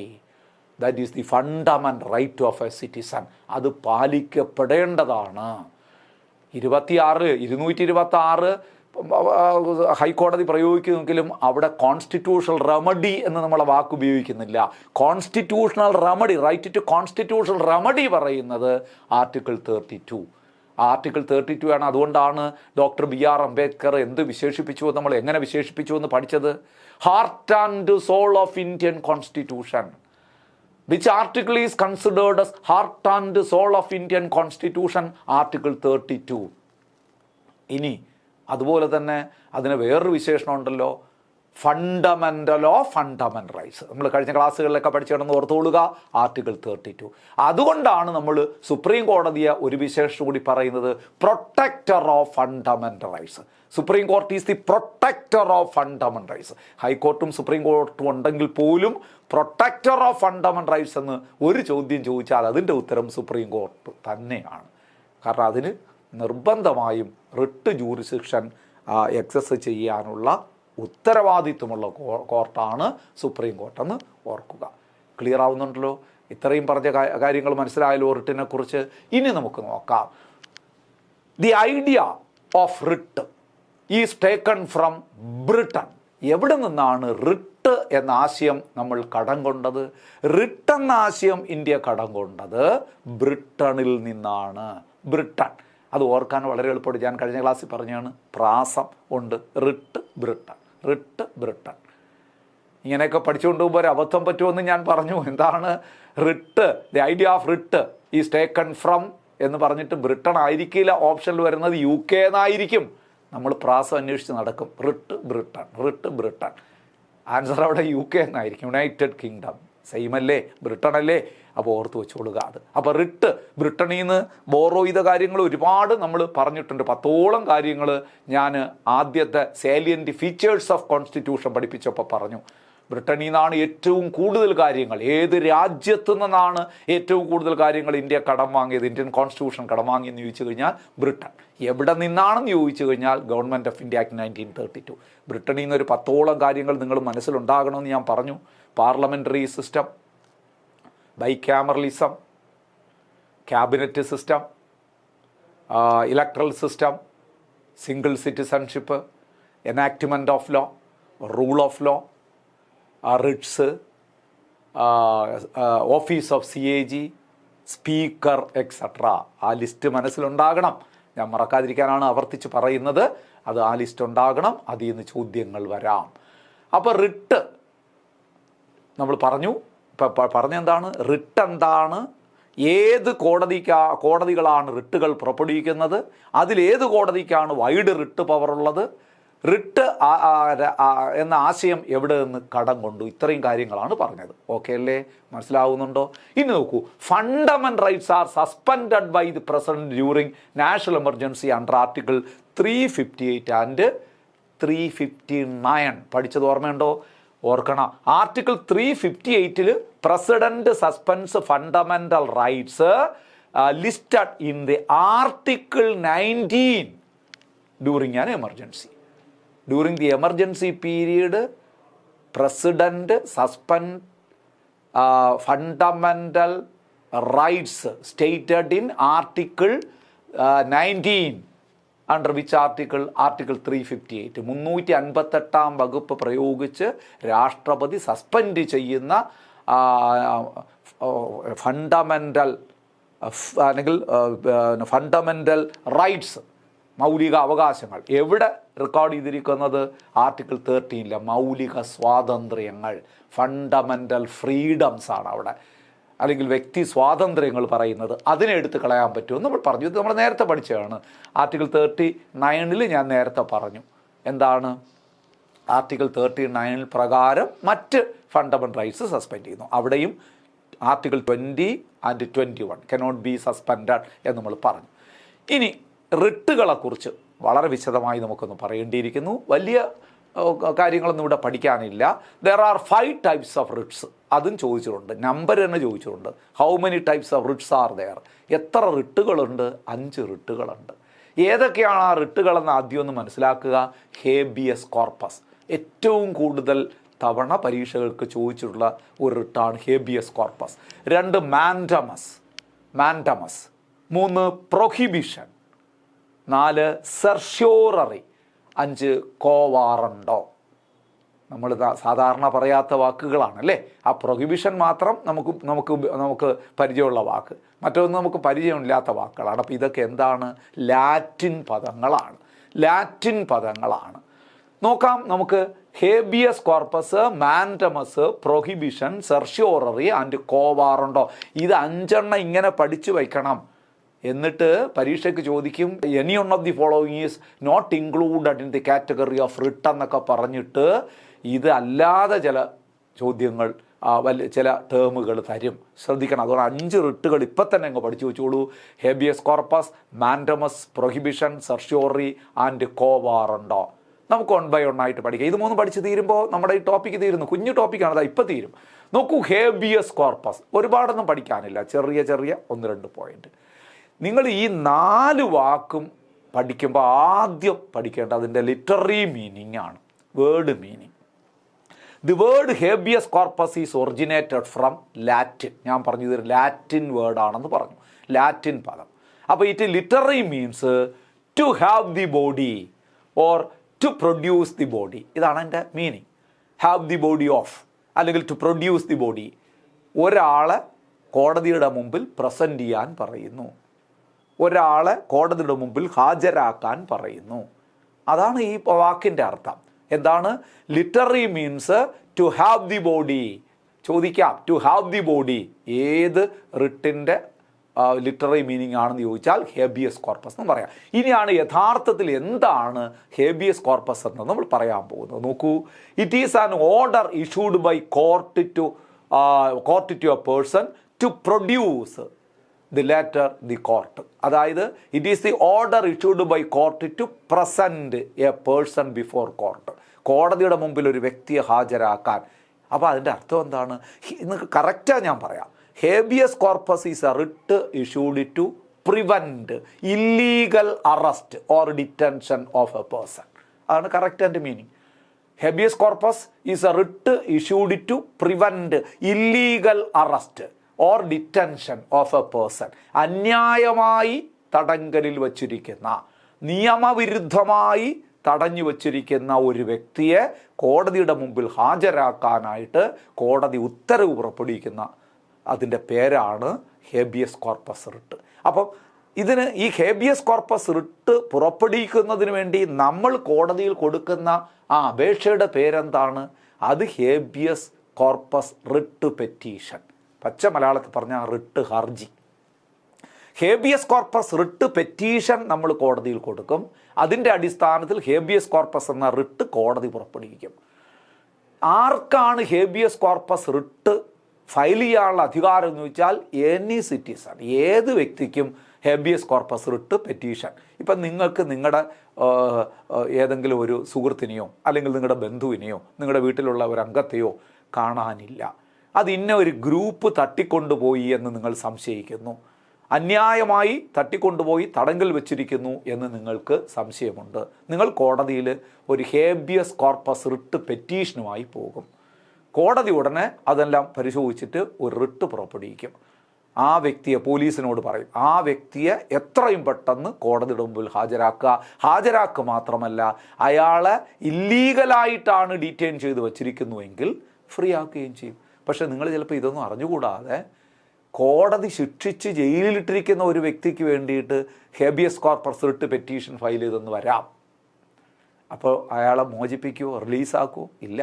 that is the fundamental right of a citizen. അത് പാലിക്കപ്പെടേണ്ടതാണ്. 226 ഹൈക്കോടതി പ്രയോഗിക്കുമെങ്കിലും അവിടെ കോൺസ്റ്റിറ്റ്യൂഷണൽ റെമഡി എന്ന് നമ്മളെ വാക്ക് ഉപയോഗിക്കുന്നില്ല. Constitutional remedy, right to constitutional remedy പറയുന്നത് ആർട്ടിക്കിൾ 32. ആർട്ടിക്കിൾ 32 ആണ്. അതുകൊണ്ടാണ് ഡോക്ടർ BR അംബേദ്കർ എന്ത് വിശേഷിപ്പിച്ചു, നമ്മൾ എങ്ങനെ വിശേഷിപ്പിച്ചു എന്ന് പഠിച്ചത്. Heart and soul of Indian constitution. Which article is considered as heart and soul of Indian Constitution? Article 32. ഇനി അതുപോലെ തന്നെ അതിന് വേറൊരു വിശേഷണം ഉണ്ടല്ലോ, ഫണ്ടമെൻ്റൽ ഓഫ് ഫണ്ടമെൻ്റൽ റൈറ്റ്സ്. നമ്മൾ കഴിഞ്ഞ ക്ലാസ്സുകളിലൊക്കെ പഠിച്ചിടന്ന് ഓർത്തുകൊള്ളുക, ആർട്ടിക്കിൾ 32. അതുകൊണ്ടാണ് നമ്മൾ സുപ്രീം കോടതിയെ ഒരു വിശേഷം കൂടി പറയുന്നത് protector of fundamental rights. Supreme court is the protector of fundamental rights. ഹൈക്കോർട്ടും സുപ്രീം കോർട്ടും ഉണ്ടെങ്കിൽ പോലും പ്രൊട്ടക്ടർ ഓഫ് ഫണ്ടമെൻ്റൽ റൈറ്റ്സ് എന്ന് ഒരു ചോദ്യം ചോദിച്ചാൽ അതിൻ്റെ ഉത്തരം സുപ്രീം കോർട്ട് തന്നെയാണ്. കാരണം അതിന് നിർബന്ധമായും റിട്ട് ജൂറിസ്ഡിക്ഷൻ എക്സസൈസ് ചെയ്യാനുള്ള ഉത്തരവാദിത്വമുള്ള കോർട്ടാണ് സുപ്രീം കോർട്ടെന്ന് ഓർക്കുക. ക്ലിയർ ആവുന്നുണ്ടല്ലോ? ഇത്രയും പറഞ്ഞ കാര്യങ്ങൾ മനസ്സിലായല്ലോ റിട്ടിനെ കുറിച്ച്. ഇനി നമുക്ക് നോക്കാം. The idea of writ is taken from Britain. എവിടെ നിന്നാണ് റിട്ട് എന്ന ആശയം നമ്മൾ കടം കൊണ്ടത്? റിട്ട് എന്ന ആശയം ഇന്ത്യ കടം കൊണ്ടത് ബ്രിട്ടനിൽ നിന്നാണ്. ബ്രിട്ടൻ, അത് ഓർക്കാൻ വളരെ എളുപ്പമാണ്. ഞാൻ കഴിഞ്ഞ ക്ലാസ്സിൽ പറഞ്ഞാണ്, പ്രാസം ഉണ്ട്. Writ Britain, writ Britain. ഇങ്ങനെയൊക്കെ പഠിച്ചുകൊണ്ട് പോകുമ്പോൾ ഒരു അബദ്ധം പറ്റുമെന്ന് ഞാൻ പറഞ്ഞു. എന്താണ് writ? The idea of writ is taken from എന്ന് പറഞ്ഞിട്ട് ബ്രിട്ടൻ ആയിരിക്കില്ല ഓപ്ഷനിൽ വരുന്നത്, UK എന്നായിരിക്കും. നമ്മൾ പ്രാസം അന്വേഷിച്ച് നടക്കും. Writ Britain, writ Britain. Answer അവിടെ UK എന്നായിരിക്കും, യുണൈറ്റഡ് കിങ്ഡം. സെയിം അല്ലേ, ബ്രിട്ടൻ അല്ലേ? അപ്പോൾ ഓർത്ത് വെച്ചോളുക അത്. അപ്പോൾ റിട്ട് ബ്രിട്ടനിൽ നിന്ന് ബോറോ ചെയ്ത കാര്യങ്ങൾ ഒരുപാട് നമ്മൾ പറഞ്ഞിട്ടുണ്ട്. 10ഓളം കാര്യങ്ങൾ ഞാൻ ആദ്യത്തെ സാലിയൻറ്റ് ഫീച്ചേഴ്സ് ഓഫ് കോൺസ്റ്റിറ്റ്യൂഷൻ പഠിപ്പിച്ചപ്പോൾ പറഞ്ഞു. ബ്രിട്ടനിൽ നിന്നാണ് ഏറ്റവും കൂടുതൽ കാര്യങ്ങൾ, ഏത് രാജ്യത്തു നിന്നാണ് ഏറ്റവും കൂടുതൽ കാര്യങ്ങൾ ഇന്ത്യ കടം വാങ്ങിയത്, ഇന്ത്യൻ കോൺസ്റ്റിറ്റ്യൂഷൻ കടം വാങ്ങിയെന്ന് ചോദിച്ചു കഴിഞ്ഞാൽ ബ്രിട്ടൻ. എവിടെ നിന്നാണെന്ന് ചോദിച്ചു കഴിഞ്ഞാൽ ഗവൺമെൻറ് ഓഫ് ഇന്ത്യ ആക്ട് 1932. ബ്രിട്ടനിൽ നിന്നൊരു 10ഓളം കാര്യങ്ങൾ നിങ്ങൾ മനസ്സിലുണ്ടാകണമെന്ന് ഞാൻ പറഞ്ഞു. Parliamentary system, bicameralism, cabinet system, electoral system, single citizenship, enactment of law, rule of law, writs, office of CAG, speaker etcetera. ആ ലിസ്റ്റ് മനസ്സിലുണ്ടാകണം. ഞാൻ മറക്കാതിരിക്കാനാണ് ആവർത്തിച്ച് പറയുന്നത്. അത് ആ ലിസ്റ്റ് ഉണ്ടാകണം. അതിൽ നിന്ന് ചോദ്യങ്ങൾ വരാം. അപ്പോൾ റിട്ട് നമ്മൾ പറഞ്ഞു. പറഞ്ഞെന്താണ് റിട്ട്? എന്താണ്? ഏത് കോടതികളാണ് റിട്ടുകൾ പുറപ്പെടുവിക്കുന്നത്? അതിലേത് കോടതിക്കാണ് വൈഡ് റിട്ട് പവറുള്ളത്? റിട്ട് എന്ന ആശയം എവിടെ നിന്ന് കടം കൊണ്ടു? ഇത്രയും കാര്യങ്ങളാണ് പറഞ്ഞത്. ഓക്കെ അല്ലേ? മനസ്സിലാവുന്നുണ്ടോ? ഇനി നോക്കൂ. Fundamental rights are suspended by the president during national emergency under article 358 and 359. പഠിച്ചത് ഓർമ്മയുണ്ടോ? ഓർക്കണം. Article 358 president suspends fundamental rights listed in the Article 19 during an emergency. During the emergency period, President suspend fundamental rights stated in Article 19. Under which article? Article 358. 358 വകുപ്പ് പ്രയോഗിച്ച് രാഷ്ട്രപതി suspend ചെയ്യുന്ന fundamental അല്ലെങ്കിൽ fundamental rights, മൗലിക അവകാശങ്ങൾ എവിടെ record ചെയ്തിരിക്കുന്നത്? Article 13. മൗലിക സ്വാതന്ത്ര്യങ്ങൾ, ഫണ്ടമെൻ്റൽ ഫ്രീഡംസ് ആണ് അവിടെ, അല്ലെങ്കിൽ വ്യക്തി സ്വാതന്ത്ര്യങ്ങൾ പറയുന്നത്. അതിനെ എടുത്ത് കളയാൻ പറ്റുമെന്ന് നമ്മൾ പറഞ്ഞു. ഇത് നമ്മൾ നേരത്തെ പഠിച്ചതാണ്. ആർട്ടിക്കിൾ 39 ഞാൻ നേരത്തെ പറഞ്ഞു. എന്താണ് ആർട്ടിക്കിൾ 39 പ്രകാരം മറ്റ് ഫണ്ടമെൻ്റൽ റൈറ്റ്സ് സസ്പെൻഡ് ചെയ്യുന്നു. അവിടെയും article 20 and 21 cannot be suspended എന്ന് നമ്മൾ പറഞ്ഞു. ഇനി റിട്ടുകളെക്കുറിച്ച് വളരെ വിശദമായി നമുക്കൊന്ന് പറയേണ്ടിയിരിക്കുന്നു. വലിയ കാര്യങ്ങളൊന്നും ഇവിടെ പഠിക്കാനില്ല. There are 5 types of writs. അതും ചോദിച്ചിട്ടുണ്ട്, നമ്പർ തന്നെ ചോദിച്ചിട്ടുണ്ട്. How many types of writs are there? എത്ര റിട്ടുകളുണ്ട്? 5 റിട്ടുകളുണ്ട്. ഏതൊക്കെയാണ് ആ റിട്ടുകളെന്ന് ആദ്യം ഒന്ന് മനസ്സിലാക്കുക. ഹേബിയസ് കോർപ്പസ്, ഏറ്റവും കൂടുതൽ തവണ പരീക്ഷകൾക്ക് ചോദിച്ചിട്ടുള്ള ഒരു റിട്ടാണ് habeas corpus. 2 mandamus. 3 prohibition. 4 certiorari. 5 quo warranto. നമ്മൾ സാധാരണ പറയാത്ത വാക്കുകളാണ് അല്ലേ. ആ പ്രൊഹിബിഷൻ മാത്രം നമുക്ക് പരിചയമുള്ള വാക്ക്, മറ്റൊന്ന് നമുക്ക് പരിചയമില്ലാത്ത വാക്കുകളാണ്. അപ്പോൾ ഇതൊക്കെ എന്താണ്? ലാറ്റിൻ പദങ്ങളാണ്. നോക്കാം നമുക്ക്. Habeas corpus, mandamus, prohibition, certiorari and quo warranto. ഇത് 5 ഇങ്ങനെ പഠിച്ചു വയ്ക്കണം. എന്നിട്ട് പരീക്ഷയ്ക്ക് ചോദിക്കും any one of the following is not included in the category of writ എന്നൊക്കെ പറഞ്ഞിട്ട് ഇത് അല്ലാതെ ചില ചോദ്യങ്ങൾ ചില ടേമുകൾ തരും. ശ്രദ്ധിക്കണം. അതുകൊണ്ട് 5 റിട്ടുകൾ ഇപ്പം തന്നെ അങ്ങ് പഠിച്ചു വെച്ചോളൂ. Habeas corpus, mandamus, prohibition, certiorari and quo warranto. നമുക്ക് 1 by 1 ആയിട്ട് പഠിക്കാം. ഇത് 3 പഠിച്ച് തീരുമ്പോൾ നമ്മുടെ ഈ ടോപ്പിക്ക് തീരുന്നു. കുഞ്ഞു ടോപ്പിക്കാണ്, അതാ ഇപ്പം തീരും. നോക്കൂ, ഹേബിയസ് കോർപ്പസ് ഒരുപാടൊന്നും പഠിക്കാനില്ല, ചെറിയ 1-2 പോയിന്റ്. നിങ്ങൾ ഈ 4 വാക്കും പഠിക്കുമ്പോൾ ആദ്യം പഠിക്കേണ്ട അതിൻ്റെ ലിറ്റററി മീനിങ് ആണ്, word meaning. The word habeas corpus is originated from Latin. ഞാൻ പറഞ്ഞു ഇതൊരു ലാറ്റിൻ വേർഡാണെന്ന് പറഞ്ഞു, ലാറ്റിൻ പദം. അപ്പോൾ it literary means to have the body or to produce the body. ഇതാണ് എൻ്റെ meaning. Have the body of അല്ലെങ്കിൽ ടു പ്രൊഡ്യൂസ് ദി ബോഡി. ഒരാളെ കോടതിയുടെ മുമ്പിൽ പ്രസൻറ്റ് ചെയ്യാൻ പറയുന്നു, ഒരാളെ കോടതിയുടെ മുമ്പിൽ ഹാജരാക്കാൻ പറയുന്നു. അതാണ് ഈ വാക്കിൻ്റെ അർത്ഥം. എന്താണ്? Literary means to have the body. ചോദിക്കാം, ടു ഹാവ് ദി ബോഡി ഏത് റിട്ടിൻ്റെ ലിറ്റററി മീനിങ് ആണെന്ന് ചോദിച്ചാൽ ഹേബിയസ് കോർപ്പസ് എന്ന് പറയാം. ഇനിയാണ് യഥാർത്ഥത്തിൽ എന്താണ് ഹേബിയസ് കോർപ്പസ് എന്ന് നമ്മൾ പറയാൻ പോകുന്നത്. നോക്കൂ, it is an order issued by court to a person to produce the letter the court. അതായത് it is the order issued by court to present a person before court. കോടതിയുടെ മുമ്പിൽ ഒരു വ്യക്തിയെ ഹാജരാക്കാൻ. അപ്പോൾ അതിൻ്റെ അർത്ഥം എന്താണ്? നിങ്ങൾക്ക് കറക്റ്റാണ് ഞാൻ പറയാം. Habeas corpus is a writ issued to prevent illegal arrest or detention of a person. അതാണ് കറക്റ്റ് എൻ്റെ meaning. Habeas corpus is a writ issued to prevent illegal arrest or detention of a person. അന്യായമായി തടങ്കലിൽ വച്ചിരിക്കുന്ന, നിയമവിരുദ്ധമായി തടഞ്ഞു വച്ചിരിക്കുന്ന ഒരു വ്യക്തിയെ കോടതിയുടെ മുമ്പിൽ ഹാജരാക്കാനായിട്ട് കോടതി ഉത്തരവ് പുറപ്പെടുവിക്കുന്ന അതിൻ്റെ പേരാണ് ഹേബിയസ് കോർപ്പസ് റിട്ട്. അപ്പം ഈ ഹേബിയസ് കോർപ്പസ് റിട്ട് പുറപ്പെടുവിക്കുന്നതിന് വേണ്ടി നമ്മൾ കോടതിയിൽ കൊടുക്കുന്ന ആ അപേക്ഷയുടെ പേരെന്താണ്? അത് ഹേബിയസ് കോർപ്പസ് റിട്ട് പെറ്റീഷൻ. പച്ച മലയാളത്തിൽ പറഞ്ഞാൽ റിട്ട് ഹർജി. ഹേബിയസ് കോർപ്പസ് റിട്ട് പെറ്റീഷൻ നമ്മൾ കോടതിയിൽ കൊടുക്കും. അതിൻ്റെ അടിസ്ഥാനത്തിൽ ഹേബിയസ് കോർപ്പസ് എന്ന റിട്ട് കോടതി പുറപ്പെടുവിക്കും. ആർക്കാണ് ഹേബിയസ് കോർപ്പസ് റിട്ട് ഫയൽ ചെയ്യാനുള്ള അധികാരം എന്ന് വെച്ചാൽ എനി സിറ്റിസൺ, ഏത് വ്യക്തിക്കും ഹേബിയസ് കോർപ്പസ് റിട്ട് പെറ്റീഷൻ. ഇപ്പം നിങ്ങൾക്ക് നിങ്ങളുടെ ഏതെങ്കിലും ഒരു സുഹൃത്തിനെയോ അല്ലെങ്കിൽ നിങ്ങളുടെ ബന്ധുവിനെയോ നിങ്ങളുടെ വീട്ടിലുള്ള ഒരു അംഗത്തെയോ കാണാനില്ല, അത് ഇന്ന ഒരു ഗ്രൂപ്പ് തട്ടിക്കൊണ്ടുപോയി എന്ന് നിങ്ങൾ സംശയിക്കുന്നു. അന്യായമായി തട്ടിക്കൊണ്ടുപോയി തടങ്കൽ വെച്ചിരിക്കുന്നു എന്ന് നിങ്ങൾക്ക് സംശയമുണ്ട്, നിങ്ങൾ കോടതിയിൽ ഒരു ഹേബിയസ് കോർപ്പസ് റിട്ട് പെറ്റീഷനുമായി പോകും. കോടതി ഉടനെ അതെല്ലാം പരിശോധിച്ചിട്ട് ഒരു റിട്ട് പുറപ്പെടുവിക്കും. ആ വ്യക്തിയെ പോലീസിനോട് പറയും, ആ വ്യക്തിയെ എത്രയും പെട്ടെന്ന് കോടതിയുടെ മുമ്പിൽ ഹാജരാക്കുക മാത്രമല്ല, അയാളെ ഇല്ലീഗലായിട്ടാണ് ഡീറ്റെയിൻ ചെയ്ത് വച്ചിരിക്കുന്നുവെങ്കിൽ ഫ്രീ ആക്കുകയും ചെയ്യും. പക്ഷേ നിങ്ങൾ ചിലപ്പോൾ ഇതൊന്നും അറിഞ്ഞുകൂടാതെ കോടതി ശിക്ഷിച്ച് ജയിലിലിട്ടിരിക്കുന്ന ഒരു വ്യക്തിക്ക് വേണ്ടിയിട്ട് habeas corpus writ petition file ചെയ്തെന്ന് വരാം. അപ്പോൾ അയാളെ മോചിപ്പിക്കുമോ റിലീസാക്കുമോ? ഇല്ല,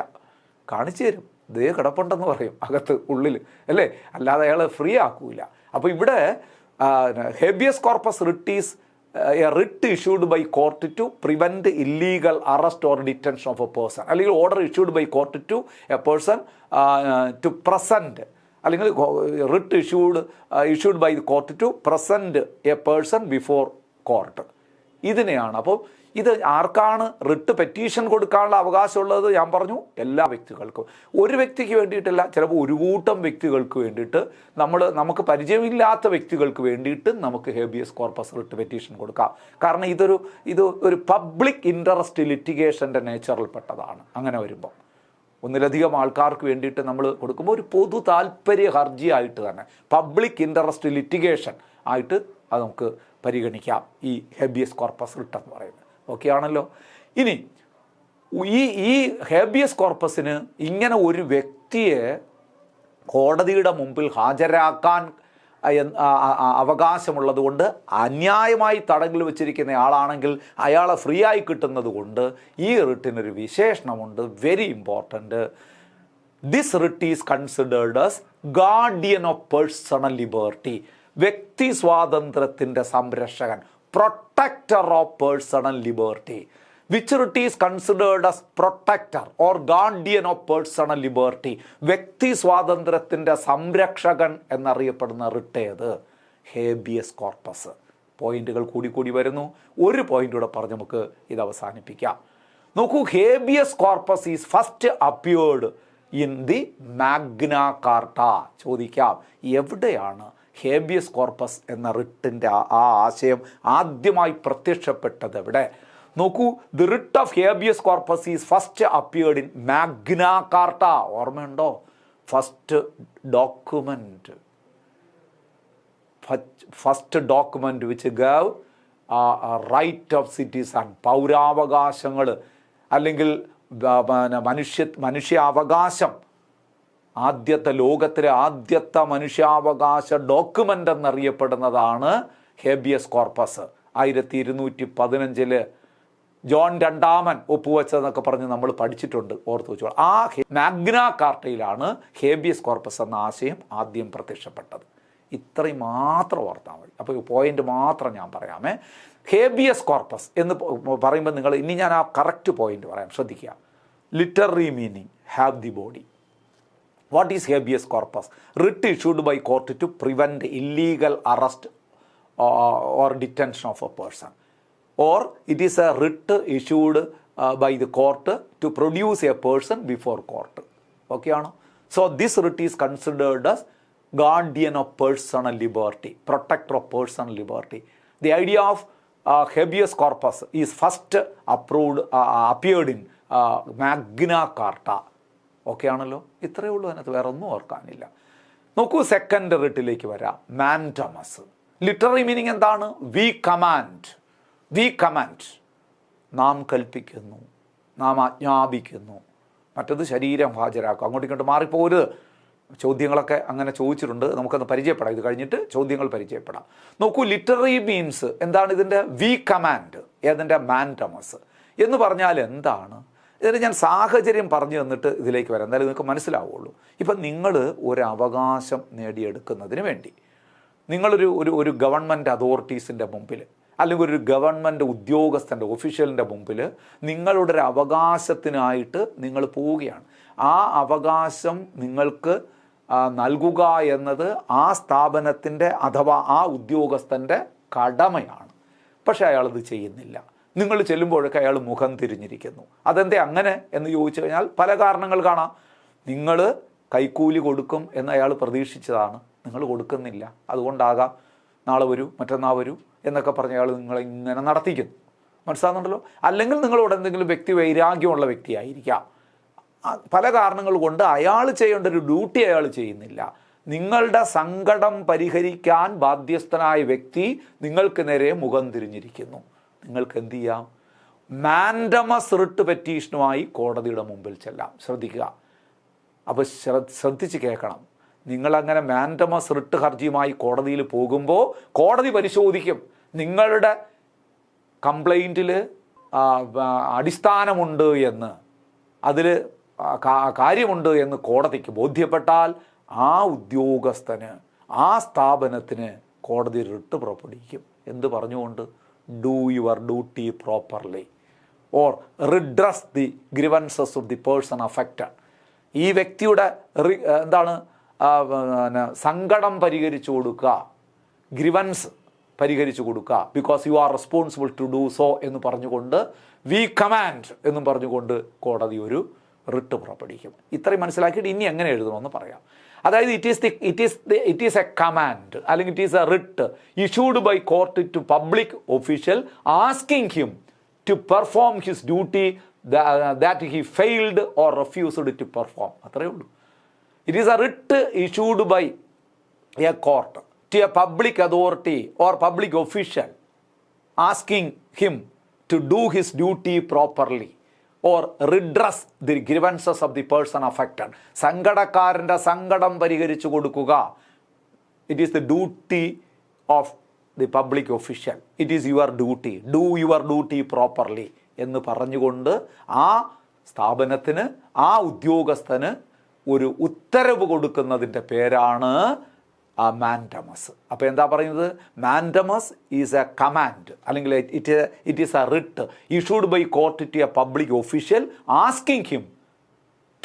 കാണിച്ചു തരും, ദേ കിടപ്പുണ്ടെന്ന് പറയും അകത്ത് ഉള്ളിൽ, അല്ലേ? അല്ലാതെ അയാളെ ഫ്രീ ആക്കൂല. അപ്പോൾ ഇവിടെ habeas corpus writ is a writ issued by court to prevent illegal arrest or detention of a person, അല്ലെങ്കിൽ order issued by court to a person to present, അല്ലെങ്കിൽ writ issued by court to present a person before court. ഇതിനെയാണ്. അപ്പോൾ ഇത് ആർക്കാണ് writ petition കൊടുക്കാനുള്ള അവകാശമുള്ളത്? ഞാൻ പറഞ്ഞു, എല്ലാ വ്യക്തികൾക്കും. ഒരു വ്യക്തിക്ക് വേണ്ടിയിട്ടല്ല, ചിലപ്പോൾ ഒരു കൂട്ടം വ്യക്തികൾക്ക് വേണ്ടിയിട്ട്, നമുക്ക് പരിചയമില്ലാത്ത വ്യക്തികൾക്ക് വേണ്ടിയിട്ട് നമുക്ക് ഹേബിയസ് കോർപ്പസ് റിട്ട് പെറ്റീഷൻ കൊടുക്കാം. കാരണം ഇത് ഒരു പബ്ലിക് ഇൻട്രസ്റ്റ് ലിറ്റിഗേഷൻ്റെ നേച്ചറിൽപ്പെട്ടതാണ്. അങ്ങനെ വരുമ്പോൾ ഒന്നിലധികം ആൾക്കാർക്ക് വേണ്ടിയിട്ട് നമ്മൾ കൊടുക്കുമ്പോൾ ഒരു പൊതു താല്പര്യ ഹർജിയായിട്ട് തന്നെ, പബ്ലിക് ഇൻട്രസ്റ്റ് ലിറ്റിഗേഷൻ ആയിട്ട് അത് നമുക്ക് പരിഗണിക്കാം ഈ ഹേബിയസ് കോർപ്പസ് റിട്ട് എന്ന് പറയുന്നത്. ഓക്കെ ആണല്ലോ. ഇനി ഈ ഹേബിയസ് കോർപ്പസിന് ഇങ്ങനെ ഒരു വ്യക്തിയെ കോടതിയുടെ മുമ്പിൽ ഹാജരാക്കാൻ അവകാശമുള്ളത് കൊണ്ട്, അന്യായമായി തടങ്കിൽ വെച്ചിരിക്കുന്ന ആളാണെങ്കിൽ അയാളെ ഫ്രീ ആയി കിട്ടുന്നത് കൊണ്ട് ഈ റിട്ടിനൊരു വിശേഷണമുണ്ട്, very important. This writ is considered as guardian of personal liberty, വ്യക്തി സ്വാതന്ത്ര്യത്തിൻ്റെ സംരക്ഷകൻ, protector of personal liberty. Which writ is considered as protector or guardian of personal liberty, വ്യക്തി സ്വാതന്ത്ര്യത്തിൻ്റെ സംരക്ഷകൻ എന്നറിയപ്പെടുന്ന റിട്ട് ഏത്? Habeas corpus. പോയിന്റുകൾ കൂടി വരുന്നു. ഒരു പോയിന്റ് കൂടെ പറഞ്ഞ് നമുക്ക് ഇത് അവസാനിപ്പിക്കാം. നോക്കൂ, habeas corpus is first appeared in the Magna Carta. ചോദിക്കാം, എവിടെയാണ് ഹേബിയസ് കോർപ്പസ് എന്ന റിട്ടിൻ്റെ ആ ആശയം ആദ്യമായി പ്രത്യക്ഷപ്പെട്ടത്? എവിടെ? നോക്കൂ, the writ of habeas corpus is first appeared in Magna Carta. ഓർമ്മയുണ്ടോ? First document which gave right of citizen, പൗരാവകാശങ്ങൾ അല്ലെങ്കിൽ മനുഷ്യാവകാശം, ലോകത്തിലെ ആദ്യത്തെ മനുഷ്യാവകാശ ഡോക്യുമെൻ്റ് എന്നറിയപ്പെടുന്നതാണ് ഹേബിയസ് കോർപ്പസ്. 1215 ജോൺ രണ്ടാമൻ ഒപ്പുവെച്ചതെന്നൊക്കെ പറഞ്ഞ് നമ്മൾ പഠിച്ചിട്ടുണ്ട്, ഓർത്ത് വെച്ചോളൂ. ആ മാഗ്ന കാർട്ടയിലാണ് ഹേബിയസ് കോർപ്പസ് എന്ന ആശയം ആദ്യം പ്രത്യക്ഷപ്പെട്ടത്. ഇത്രയും മാത്രം ഓർത്താൽ മതി. അപ്പോൾ ഈ പോയിന്റ് മാത്രം ഞാൻ പറയാമേ. ഹേബിയസ് കോർപ്പസ് എന്ന് പറയുമ്പോൾ നിങ്ങൾ ഇനി ഞാൻ ആ കറക്റ്റ് പോയിന്റ് പറയാം, ശ്രദ്ധിക്കുക. Literary meaning, have the body. What is habeas corpus? Writ issued by court to prevent illegal arrest or detention of a person. Or it is a writ issued by the court to produce a person before court. Okay, ano? So this writ is considered as guardian of personal liberty, protector of personal liberty. The idea of habeas corpus is first appeared in Magna Carta. Okay ആണല്ലോ. ഇത്രയേ ഉള്ളൂ, അതിനകത്ത് വേറെ ഒന്നും ഓർക്കാനില്ല. നോക്കൂ, second റിട്ടിലേക്ക് വരാം. Mandamus. Literary meaning എന്താണ്? V command, നാം കൽപ്പിക്കുന്നു, നാം ആജ്ഞാപിക്കുന്നു. മറ്റത് ശരീരം ഹാജരാക്കും. അങ്ങോട്ടും ഇങ്ങോട്ട് മാറിപ്പോരുത്. ചോദ്യങ്ങളൊക്കെ അങ്ങനെ ചോദിച്ചിട്ടുണ്ട്, നമുക്കൊന്ന് പരിചയപ്പെടാം. ഇത് കഴിഞ്ഞിട്ട് ചോദ്യങ്ങൾ പരിചയപ്പെടാം. നോക്കൂ, ലിറ്റററി മീൻസ് എന്താണ്? ഇതിൻ്റെ വി കമാൻഡ്, ഏതിൻ്റെ? മാൻഡമസ് എന്ന് പറഞ്ഞാൽ എന്താണ്? ഇതിന് ഞാൻ സാഹചര്യം പറഞ്ഞു തന്നിട്ട് ഇതിലേക്ക് വരാം, എന്തായാലും നിങ്ങൾക്ക് മനസ്സിലാവുള്ളൂ. ഇപ്പം നിങ്ങൾ ഒരു അവകാശം നേടിയെടുക്കുന്നതിന് വേണ്ടി നിങ്ങളൊരു ഗവൺമെൻറ് അതോറിറ്റീസിൻ്റെ മുമ്പിൽ, അല്ലെങ്കിൽ ഒരു ഗവൺമെൻറ് ഉദ്യോഗസ്ഥൻ്റെ ഒഫീഷ്യലിൻ്റെ മുമ്പിൽ നിങ്ങളുടെ ഒരു അവകാശത്തിനായിട്ട് നിങ്ങൾ പോവുകയാണ്. ആ അവകാശം നിങ്ങൾക്ക് നൽകുക എന്നത് ആ സ്ഥാപനത്തിൻ്റെ അഥവാ ആ ഉദ്യോഗസ്ഥൻ്റെ കടമയാണ്. പക്ഷേ അയാളത് ചെയ്യുന്നില്ല. നിങ്ങൾ ചെല്ലുമ്പോഴൊക്കെ അയാൾ മുഖം തിരിഞ്ഞിരിക്കുന്നു. അതെന്തേ അങ്ങനെ എന്ന് ചോദിച്ചു കഴിഞ്ഞാൽ പല കാരണങ്ങൾ കാണാം. നിങ്ങൾ കൈക്കൂലി കൊടുക്കും എന്ന് അയാൾ പ്രതീക്ഷിച്ചതാണ്, നിങ്ങൾ കൊടുക്കുന്നില്ല, അതുകൊണ്ടാകാം. നാളെ വരൂ, മറ്റന്നാൾ വരൂ എന്നൊക്കെ പറഞ്ഞ അയാൾ നിങ്ങളെ ഇങ്ങനെ നടത്തിക്കുന്നു. മനസ്സിലാകുന്നുണ്ടല്ലോ? അല്ലെങ്കിൽ നിങ്ങളോട് എന്തെങ്കിലും വ്യക്തി വൈരാഗ്യമുള്ള വ്യക്തിയായിരിക്കാം. പല കാരണങ്ങൾ കൊണ്ട് അയാൾ ചെയ്യേണ്ട ഒരു ഡ്യൂട്ടി അയാൾ ചെയ്യുന്നില്ല. നിങ്ങളുടെ സങ്കടം പരിഹരിക്കാൻ ബാധ്യസ്ഥനായ വ്യക്തി നിങ്ങൾക്ക് നേരെ മുഖം തിരിഞ്ഞിരിക്കുന്നു. നിങ്ങൾക്ക് എന്ത് ചെയ്യാം? മാൻഡമസ് റിട്ട് പെറ്റീഷനുമായി കോടതിയുടെ മുമ്പിൽ ചെല്ലാം. ശ്രദ്ധിക്കുക. അപ്പോൾ ശ്രദ്ധിച്ച് കേൾക്കണം. നിങ്ങളങ്ങനെ മാൻഡമസ് റിട്ട് ഹർജിയുമായി കോടതിയിൽ പോകുമ്പോൾ കോടതി പരിശോധിക്കും നിങ്ങളുടെ കംപ്ലൈൻറ്റിൽ അടിസ്ഥാനമുണ്ട് എന്ന്, അതിൽ കാര്യമുണ്ട് എന്ന് കോടതിക്ക് ബോധ്യപ്പെട്ടാൽ ആ ഉദ്യോഗസ്ഥന്, ആ സ്ഥാപനത്തിന് കോടതി റിട്ട് പുറപ്പെടുവിക്കും. എന്ത് പറഞ്ഞുകൊണ്ട്? Do your duty properly or redress the grievances of the person affected. ഈ വ്യക്തിയുടെ സങ്കടം പരിഹരിച്ചു കൊടുക്കുക, ഗ്രിവൻസ് പരിഹരിച്ചു കൊടുക്കുക. Because you are responsible to do so എന്ന് പറഞ്ഞുകൊണ്ട്, വി കമാൻഡ് എന്നും പറഞ്ഞുകൊണ്ട് കോടതി ഒരു റിട്ട് പുറപ്പെടുവിക്കും. ഇത്രയും മനസ്സിലാക്കിയിട്ട് ഇനി എങ്ങനെ എഴുതണമെന്ന് പറയാം. അതായത് ഇറ്റ് ഈസ് എ കമാൻഡ് അല്ലെങ്കിൽ it is a writ issued by court to public official asking him to perform his duty that he failed or refused to perform. അത്രയേ ഉള്ളൂ. It is a writ issued by a court to a public authority or public official asking him to do his duty properly or redress the grievances of the person affected. സങ്കടക്കാരൻ്റെ സങ്കടം പരിഹരിച്ചു കൊടുക്കുക. It is the duty of the public official. It is your duty. Do your duty properly എന്ന് പറഞ്ഞുകൊണ്ട് ആ സ്ഥാപനത്തിന്, ആ ഉദ്യോഗസ്ഥന് ഒരു ഉത്തരവ് കൊടുക്കുന്നതിൻ്റെ പേരാണ് മാൻഡമസ്. അപ്പോൾ എന്താ പറയുന്നത്? മാൻഡമസ് ഈസ് എ കമാൻഡ് അല്ലെങ്കിൽ it is a writ issued by court to a public official asking him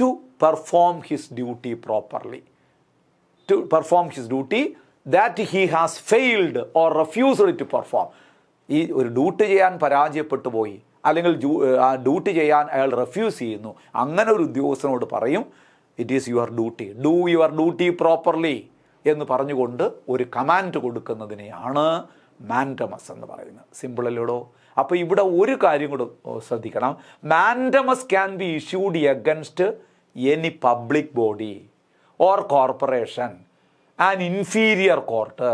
to perform his duty properly, to perform his duty that he has failed or refused to perform. ഈ ഒരു duty ചെയ്യാൻ പരാജയപ്പെട്ടു പോയി, അല്ലെങ്കിൽ duty ചെയ്യാൻ അയാൾ refuse ചെയ്യുന്നു, അങ്ങനെ ഒരു ഉദ്യോഗസ്ഥനോട് പറയും it is your duty, do your duty properly എന്ന് പറഞ്ഞുകൊണ്ട് ഒരു കമാൻഡ് കൊടുക്കുന്നതിനെയാണ് മാൻഡമസ് എന്ന് പറയുന്നത്. സിമ്പിളല്ലോടോ? അപ്പോൾ ഇവിടെ ഒരു കാര്യം കൂടെ ശ്രദ്ധിക്കണം. Mandamus can be issued against any public body or corporation, an inferior court,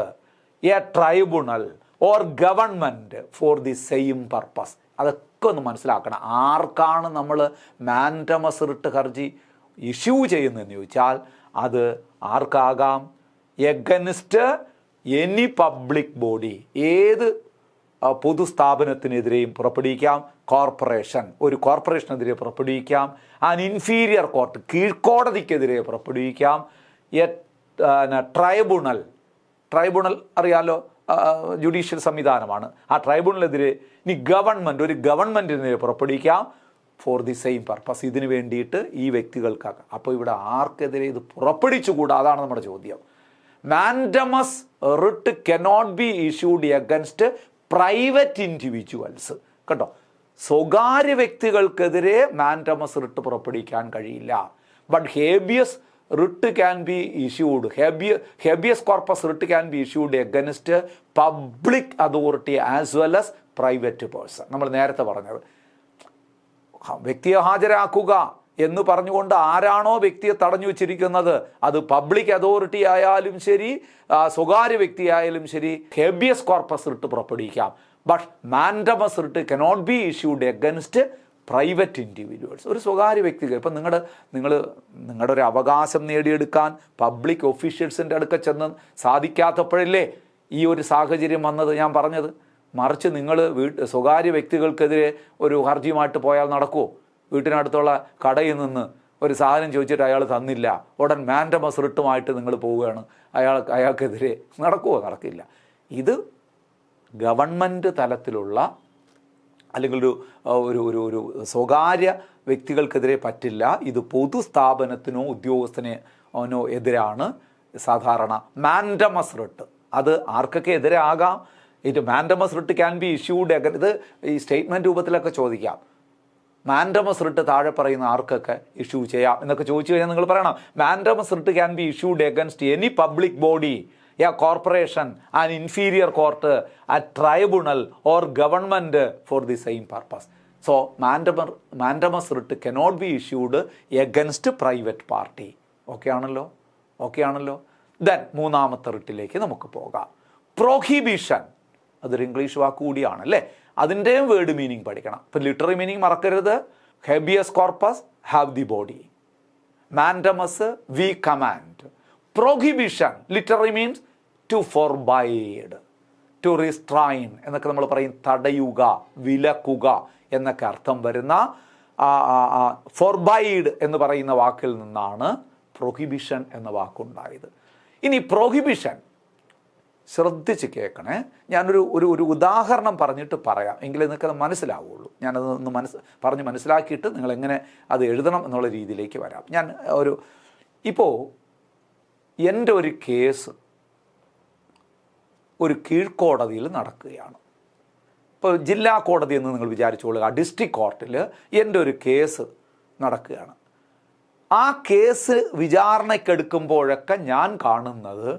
A tribunal or government four the same purpose. അതൊക്കെ ഒന്ന് മനസ്സിലാക്കണം. ആർക്കാണ് നമ്മൾ മാൻഡമസ് റിട്ട് ഹർജി ഇഷ്യൂ ചെയ്യുന്നതെന്ന് ചോദിച്ചാൽ അത് ആർക്കാകാം? എഗൻസ്റ്റ് എനി പബ്ലിക് ബോഡി, ഏത് പൊതുസ്ഥാപനത്തിനെതിരെയും പുറപ്പെടുവിക്കാം. കോർപ്പറേഷൻ, ഒരു കോർപ്പറേഷനെതിരെ പുറപ്പെടുവിക്കാം. ആൻ ഇൻഫീരിയർ കോർട്ട്, കീഴ്ക്കോടതിക്കെതിരെ പുറപ്പെടുവിക്കാം. ട്രൈബ്യൂണൽ അറിയാലോ, ജുഡീഷ്യൽ സംവിധാനമാണ്. ആ ട്രൈബ്യൂണലിനെതിരെ ഇനി ഗവൺമെൻറ്, ഒരു ഗവൺമെൻറ്റിനെതിരെ പുറപ്പെടുവിക്കാം ഫോർ ദി സെയിം പർപ്പസ്. ഇതിന് വേണ്ടിയിട്ട് ഈ വ്യക്തികൾക്കാക്കാം. അപ്പോൾ ഇവിടെ ആർക്കെതിരെ ഇത് പുറപ്പെടുവിച്ചുകൂടാ? അതാണ് നമ്മുടെ ചോദ്യം. Mandamus writ cannot be issued against private individuals. കേട്ടോ, സ്വകാര്യ വ്യക്തികൾക്കെതിരെ മാൻഡമസ് റിട്ട് പുറപ്പെടുവിക്കാൻ കഴിയില്ല. But habeas writ can be issued, habeas corpus writ can be issued against public authority as well as private person. നമ്മൾ നേരത്തെ പറഞ്ഞത്, വ്യക്തിയെ ഹാജരാക്കുക എന്ന് പറഞ്ഞുകൊണ്ട് ആരാണോ വ്യക്തിയെ തടഞ്ഞു വച്ചിരിക്കുന്നത്, അത് പബ്ലിക് അതോറിറ്റി ആയാലും ശരി, സ്വകാര്യ വ്യക്തിയായാലും ശരി, ഹേബിയസ് കോർപ്പസ് റിട്ട് പുറപ്പെടുവിക്കാം. But mandamus writ cannot be issued against private individuals. ഒരു സ്വകാര്യ വ്യക്തികൾ, ഇപ്പം നിങ്ങളുടെ ഒരു അവകാശം നേടിയെടുക്കാൻ പബ്ലിക് ഒഫീഷ്യൽസിൻ്റെ അടുക്ക ചെന്ന് സാധിക്കാത്തപ്പോഴല്ലേ ഈ ഒരു സാഹചര്യം വന്നത് ഞാൻ പറഞ്ഞത്. മറിച്ച് നിങ്ങൾ സ്വകാര്യ വ്യക്തികൾക്കെതിരെ ഒരു ഹർജിയുമായിട്ട് പോയാൽ നടക്കുമോ? വീട്ടിനടുത്തുള്ള കടയിൽ നിന്ന് ഒരു സാധനം ചോദിച്ചിട്ട് അയാൾ തന്നില്ല, ഉടൻ മാൻഡമസ് റിട്ടുമായിട്ട് നിങ്ങൾ പോവുകയാണ്, അയാൾക്കെതിരെ നടക്കുമോ? നടക്കില്ല. ഇത് ഗവൺമെൻറ് തലത്തിലുള്ള അല്ലെങ്കിൽ ഒരു സ്വകാര്യ വ്യക്തികൾക്കെതിരെ പറ്റില്ല. ഇത് പൊതുസ്ഥാപനത്തിനോ ഉദ്യോഗസ്ഥനോ എതിരാണ് സാധാരണ മാൻഡമസ് റിട്ട്. അത് ആർക്കൊക്കെ എതിരെ ആകാം? ഇത് mandamus writ can be issued. ഇത് ഈ സ്റ്റേറ്റ്മെൻറ്റ് രൂപത്തിലൊക്കെ ചോദിക്കാം. മാൻഡമസ് റിട്ട് താഴെ പറയുന്ന ആർക്കൊക്കെ ഇഷ്യൂ ചെയ്യാം എന്നൊക്കെ ചോദിച്ചു കഴിഞ്ഞാൽ നിങ്ങൾ പറയണം mandamus writ can be issued against any public body, A corporation, an inferior court, A tribunal or government four the same purpose. So mandamus writ cannot be issued against private party. Okay ആണല്ലോ. Then മൂന്നാമത്തെ റിട്ടിലേക്ക് നമുക്ക് പോകാം. Prohibition, അതൊരു English വാക്ക് കൂടിയാണ് അല്ലേ, അതിൻ്റെയും word meaning പഠിക്കണം. ഇപ്പം ലിറ്റററി മീനിങ് മറക്കരുത്. Habeas corpus, have the body. Mandamus, we command. Prohibition literary means to forbid, to restrain എന്നൊക്കെ നമ്മൾ പറയും. തടയുക, വിലക്കുക എന്നൊക്കെ അർത്ഥം വരുന്ന ഫോർബൈഡ് എന്ന് പറയുന്ന വാക്കിൽ നിന്നാണ് പ്രൊഹിബിഷൻ എന്ന വാക്കുണ്ടായത്. ഇനി പ്രൊഹിബിഷൻ ശ്രദ്ധിച്ച് കേൾക്കണേ. ഞാനൊരു ഒരു ഉദാഹരണം പറഞ്ഞിട്ട് പറയാം, എങ്കിലേ നിങ്ങൾക്കത് മനസ്സിലാവുള്ളൂ. ഞാനതൊന്ന് പറഞ്ഞ് മനസ്സിലാക്കിയിട്ട് നിങ്ങളെങ്ങനെ അത് എഴുതണം എന്നുള്ള രീതിയിലേക്ക് വരാം. ഇപ്പോൾ എൻ്റെ ഒരു കേസ് ഒരു കീഴ്ക്കോടതിയിൽ നടക്കുകയാണ്. ഇപ്പോൾ ജില്ലാ കോടതി എന്ന് നിങ്ങൾ വിചാരിച്ചുകൊള്ളുക. ഡിസ്ട്രിക്ട് കോർട്ടിൽ എൻ്റെ ഒരു കേസ് നടക്കുകയാണ്. ആ കേസ് വിചാരണയ്ക്കെടുക്കുമ്പോഴൊക്കെ ഞാൻ കാണുന്നത്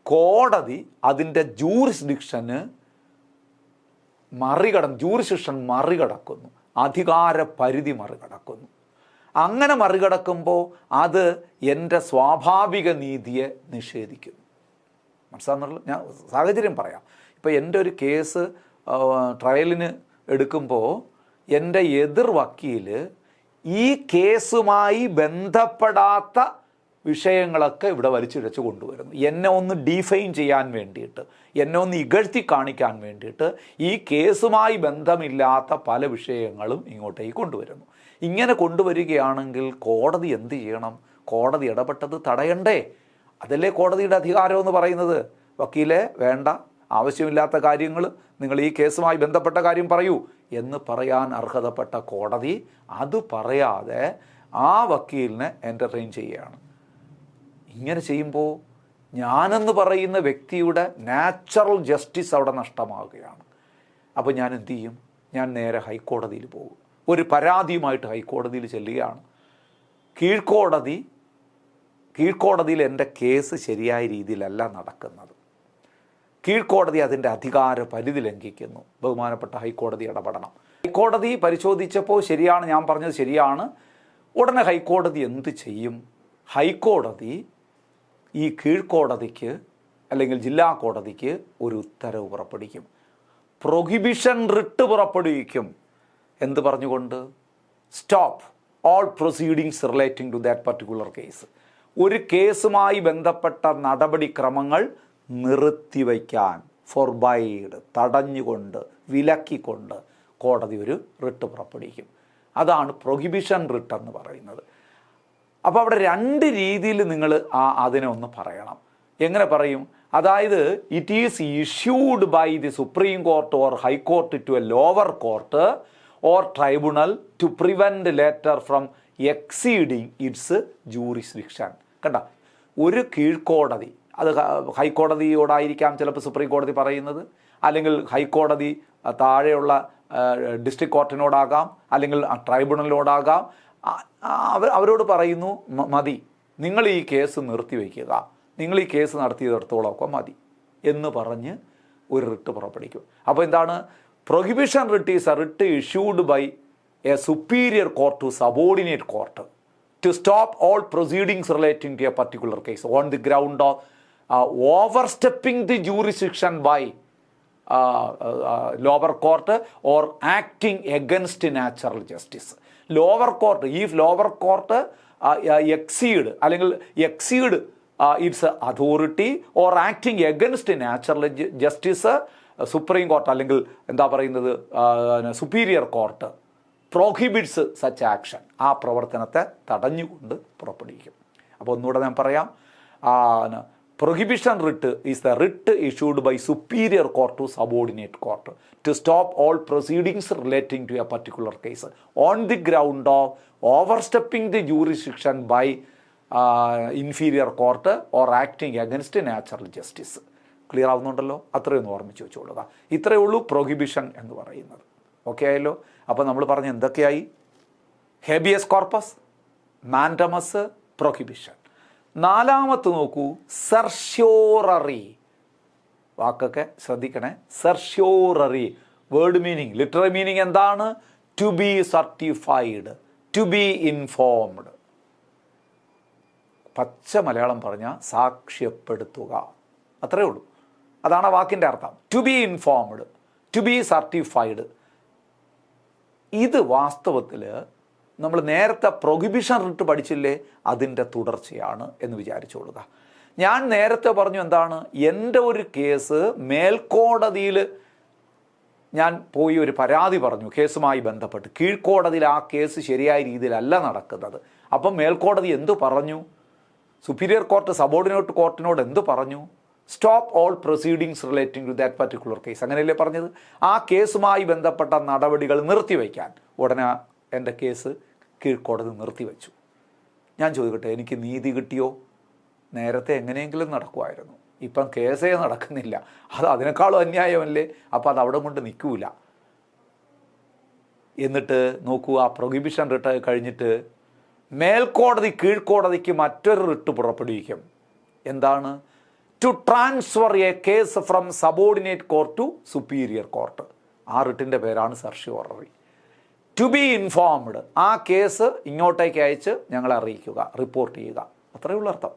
കോടതി അതിൻ്റെ ജൂറിസ്ഡിക്ഷൻ മറികടക്കുന്നു, അധികാര പരിധി മറികടക്കുന്നു. അങ്ങനെ മറികടക്കുമ്പോൾ അത് എൻ്റെ സ്വാഭാവിക നീതിയെ നിഷേധിക്കുന്നു. മനസ്സിലാകുന്നുള്ളൂ. ഞാൻ സാഹചര്യം പറയാം. ഇപ്പോൾ എൻ്റെ ഒരു കേസ് ട്രയലിന് എടുക്കുമ്പോൾ എൻ്റെ എതിർ വക്കീൽ ഈ കേസുമായി ബന്ധപ്പെടാത്ത വിഷയങ്ങളൊക്കെ ഇവിടെ വലിച്ചിഴച്ച് കൊണ്ടുവരുന്നു. എന്നെ ഒന്ന് ഡിഫൈൻ ചെയ്യാൻ വേണ്ടിയിട്ട്, എന്നെ ഒന്ന് ഇകഴ്ത്തി കാണിക്കാൻ വേണ്ടിയിട്ട് ഈ കേസുമായി ബന്ധമില്ലാത്ത പല വിഷയങ്ങളും ഇങ്ങോട്ടേക്ക് കൊണ്ടുവരുന്നു. ഇങ്ങനെ കൊണ്ടുവരികയാണെങ്കിൽ കോടതി എന്ത് ചെയ്യണം? കോടതി ഇടപെട്ടത് തടയണ്ടേ? അതല്ലേ കോടതിയുടെ അധികാരം എന്ന് പറയുന്നത്. വക്കീലെ വേണ്ട, ആവശ്യമില്ലാത്ത കാര്യങ്ങൾ നിങ്ങൾ ഈ കേസുമായി ബന്ധപ്പെട്ട കാര്യം പറയൂ എന്ന് പറയാൻ അർഹതപ്പെട്ട കോടതി അത് പറയാതെ ആ വക്കീലിനെ എൻ്റർടൈൻ ചെയ്യുകയാണ്. ഇങ്ങനെ ചെയ്യുമ്പോൾ ഞാനെന്ന് പറയുന്ന വ്യക്തിയുടെ നാച്ചുറൽ ജസ്റ്റിസ് അവിടെ നഷ്ടമാവുകയാണ്. അപ്പോൾ ഞാൻ എന്തു ചെയ്യും? ഞാൻ നേരെ ഹൈക്കോടതിയിൽ പോകും. ഒരു പരാതിയുമായിട്ട് ഹൈക്കോടതിയിൽ ചെല്ലുകയാണ്. കീഴ്ക്കോടതിയിൽ എൻ്റെ കേസ് ശരിയായ രീതിയിലല്ല നടക്കുന്നത്. കീഴ്ക്കോടതി അതിൻ്റെ അധികാര പരിധി ലംഘിക്കുന്നു. ബഹുമാനപ്പെട്ട ഹൈക്കോടതി ഇടപെടണം. ഹൈക്കോടതി പരിശോധിച്ചപ്പോൾ ശരിയാണ്, ഞാൻ പറഞ്ഞത് ശരിയാണ്. ഉടനെ ഹൈക്കോടതി എന്ത് ചെയ്യും? ഹൈക്കോടതി ഈ കീഴ്ക്കോടതിക്ക് അല്ലെങ്കിൽ ജില്ലാ കോടതിക്ക് ഒരു ഉത്തരവ് പുറപ്പെടുവിക്കും. പ്രൊഹിബിഷൻ റിട്ട് പുറപ്പെടുവിക്കും. എന്ത് പറഞ്ഞുകൊണ്ട്? Stop all proceedings relating to that particular case. ഒരു കേസുമായി ബന്ധപ്പെട്ട നടപടിക്രമങ്ങൾ നിർത്തിവയ്ക്കാൻ, ഫോർബൈഡ്, തടഞ്ഞുകൊണ്ട്, വിലക്കിക്കൊണ്ട് കോടതി ഒരു റിട്ട് പുറപ്പെടുവിക്കും. അതാണ് പ്രൊഹിബിഷൻ റിട്ട് എന്ന് പറയുന്നത്. അപ്പോൾ അവിടെ രണ്ട് രീതിയിൽ നിങ്ങൾ അതിനെ ഒന്ന് പറയണം. എങ്ങനെ പറയും? അതായത് it is issued by the supreme court or high court to a lower court or tribunal to prevent later from exceeding its jurisdiction. കണ്ട, ഒരു കീഴ്ക്കോടതി, അത് ഹൈക്കോടതിയോടായിരിക്കാം ചിലപ്പോൾ സുപ്രീം കോടതി പറയുന്നത്, അല്ലെങ്കിൽ ഹൈക്കോടതി താഴെയുള്ള ഡിസ്ട്രിക്ട് കോർട്ടിനോടാകാം, അല്ലെങ്കിൽ ട്രൈബ്യൂണലിനോടാകാം. അവരോട് പറയുന്നു, മതി, നിങ്ങൾ ഈ കേസ് നിർത്തിവെക്കുക, നിങ്ങൾ ഈ കേസ് നടത്തിയതെടുത്തോളമൊക്കെ മതി എന്ന് പറഞ്ഞ് ഒരു റിട്ട് പുറപ്പെടുവിക്കും. അപ്പോൾ എന്താണ്? Prohibition writ is a writ issued by a superior court to subordinate court to stop all proceedings relating to a particular case on the ground of overstepping the jurisdiction by lower court or acting against natural justice. Lower court, if lower court exceed its authority or acting against natural justice, supreme court അല്ലെങ്കിൽ എന്താ പറയുന്നത് superior court prohibits such action, ആ പ്രവർത്തനത്തെ തടഞ്ഞുകൊണ്ട് പുറപ്പെടുവിക്കും. അപ്പോൾ ഒന്നുകൂടെ ഞാൻ പറയാം, prohibition writ is the writ issued by superior court to subordinate court to stop all proceedings relating to a particular case on the ground of overstepping the jurisdiction by inferior court or acting against natural justice. Clear ആവുന്നുണ്ടല്ലോ? അത്രയൊന്ന് ഓർമ്മിച്ച് വെച്ചുകൊള്ളുക. ഇത്രയേ ഉള്ളൂ prohibition എന്ന് പറയുന്നത്. Okay ആയല്ലോ? അപ്പോൾ നമ്മൾ പറഞ്ഞ എന്തൊക്കെയായി? Habeas corpus, mandamus, prohibition. നാലാമത്തെ നോക്കൂ, സെർഷ്യോററി. വാക്കൊക്കെ ശ്രദ്ധിക്കണേ. Certiorari word meaning, literary meaning എന്താണ്? To be certified, to be informed. പച്ച മലയാളം പറഞ്ഞാൽ സാക്ഷ്യപ്പെടുത്തുക, അത്രയേ ഉള്ളൂ. അതാണ് ആ വാക്കിൻ്റെ അർത്ഥം. To be informed, to be certified. ഇത് വാസ്തവത്തിൽ നമ്മൾ നേരത്തെ പ്രൊഹിബിഷൻ റിട്ട് പഠിച്ചില്ലേ, അതിൻ്റെ തുടർച്ചയാണ് എന്ന് വിചാരിച്ചോളുക. ഞാൻ നേരത്തെ പറഞ്ഞു എന്താണ്, എൻ്റെ ഒരു കേസ് മേൽക്കോടതിയിൽ ഞാൻ പോയി ഒരു പരാതി പറഞ്ഞു കേസുമായി ബന്ധപ്പെട്ട്. കീഴ്ക്കോടതിയിൽ ആ കേസ് ശരിയായ രീതിയിലല്ല നടക്കുന്നത്. അപ്പം മേൽക്കോടതി എന്തു പറഞ്ഞു? സുപ്പീരിയർ കോർട്ട് സബോർഡിനേറ്റ് കോർട്ടിനോട് എന്ത് പറഞ്ഞു? Stop all proceedings relating to that particular case. അങ്ങനെയല്ലേ പറഞ്ഞത്? ആ കേസുമായി ബന്ധപ്പെട്ട നടപടികൾ നിർത്തിവെക്കാൻ. ഉടനെ എൻ്റെ കേസ് കീഴ്ക്കോടതി നിർത്തിവെച്ചു. ഞാൻ ചോദിക്കട്ടെ, എനിക്ക് നീതി കിട്ടിയോ? നേരത്തെ എങ്ങനെയെങ്കിലും നടക്കുമായിരുന്നു, ഇപ്പം കേസേ നടക്കുന്നില്ല. അത് അതിനേക്കാളും അന്യായമല്ലേ? അപ്പം അത് അവിടെ കൊണ്ട് നിൽക്കൂല. എന്നിട്ട് നോക്കൂ, ആ പ്രൊഹിബിഷൻ റിട്ട് കഴിഞ്ഞിട്ട് മേൽക്കോടതി കീഴ്ക്കോടതിക്ക് മറ്റൊരു റിട്ട് പുറപ്പെടുവിക്കും. എന്താണ്? To transfer a case from subordinate court to superior court. ആ റിട്ടിൻ്റെ പേരാണ് സെർഷ്യോററി. ടു ബി ഇൻഫോംഡ്, ആ കേസ് ഇങ്ങോട്ടേക്ക് അയച്ച് ഞങ്ങളെ അറിയിക്കുക, റിപ്പോർട്ട് ചെയ്യുക, അത്രയേ ഉള്ളൂ അർത്ഥം.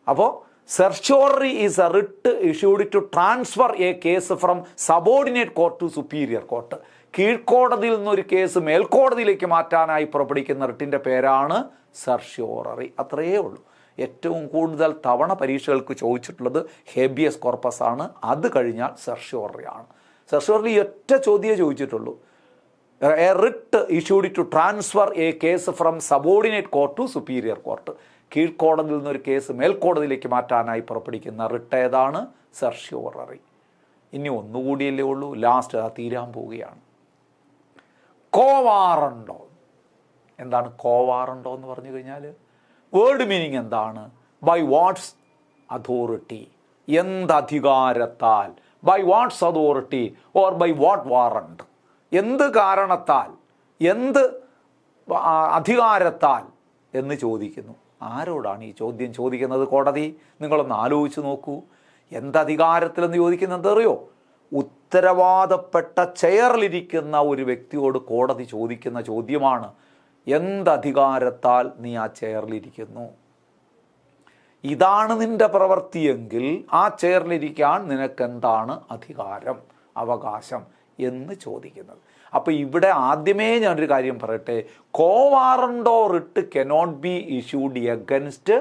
അപ്പോൾ certiorari is a writ issued to transfer a case from subordinate court to superior court. കീഴ്ക്കോടതിയിൽ നിന്നൊരു കേസ് മേൽക്കോടതിയിലേക്ക് മാറ്റാനായി പുറപ്പെടുവിക്കുന്ന റിട്ടിൻ്റെ പേരാണ് സെർഷ്യോററി. അത്രയേ ഉള്ളൂ. ഏറ്റവും കൂടുതൽ തവണ പരീക്ഷകൾക്ക് ചോദിച്ചിട്ടുള്ളത് ഹേബിയസ് കോർപ്പസ് ആണ്. അത് കഴിഞ്ഞാൽ സെർഷ്യോററി ആണ്. സെർഷ്യോററി ഒറ്റ ചോദ്യമേ ചോദിച്ചിട്ടുള്ളൂ. A writ issued to transfer a case from subordinate court to superior court. കീഴ്ക്കോടതിയിൽ നിന്നൊരു കേസ് മേൽക്കോടതിയിലേക്ക് മാറ്റാനായി പുറപ്പെടുവിക്കുന്ന റിട്ട് ഏതാണ്? സെർഷ്യോററി. ഇനി ഒന്നുകൂടിയല്ലേ ഉള്ളൂ, ലാസ്റ്റ് അത് തീരാൻ പോവുകയാണ്. കോവാറണ്ടോ. എന്താണ് കോവാറണ്ടോ എന്ന് പറഞ്ഞു കഴിഞ്ഞാൽ വേർഡ് മീനിങ് എന്താണ്? ബൈ വാട്ട്സ് അതോറിറ്റി, എന്തധികാരത്താൽ. By what's authority or by what warrant. എന്ത് കാരണത്താൽ, എന്ത് അധികാരത്താൽ എന്ന് ചോദിക്കുന്നു. ആരോടാണ് ഈ ചോദ്യം ചോദിക്കുന്നത് കോടതി? നിങ്ങളൊന്ന് ആലോചിച്ച് നോക്കൂ. എന്തധികാരത്തിലെന്ന് ചോദിക്കുന്നത് എന്തറിയോ? ഉത്തരവാദപ്പെട്ട ചെയറിലിരിക്കുന്ന ഒരു വ്യക്തിയോട് കോടതി ചോദിക്കുന്ന ചോദ്യമാണ്, എന്തധികാരത്താൽ നീ ആ ചെയറിലിരിക്കുന്നു? ഇതാണ് നിന്റെ പ്രവൃത്തിയെങ്കിൽ ആ ചെയറിലിരിക്കാൻ നിനക്കെന്താണ് അധികാരം, അവകാശം എന്ന് ചോദിക്കുന്നത്. അപ്പോൾ ഇവിടെ ആദ്യമേ ഞാനൊരു കാര്യം പറയട്ടെ. Quo warranto writ cannot be issued against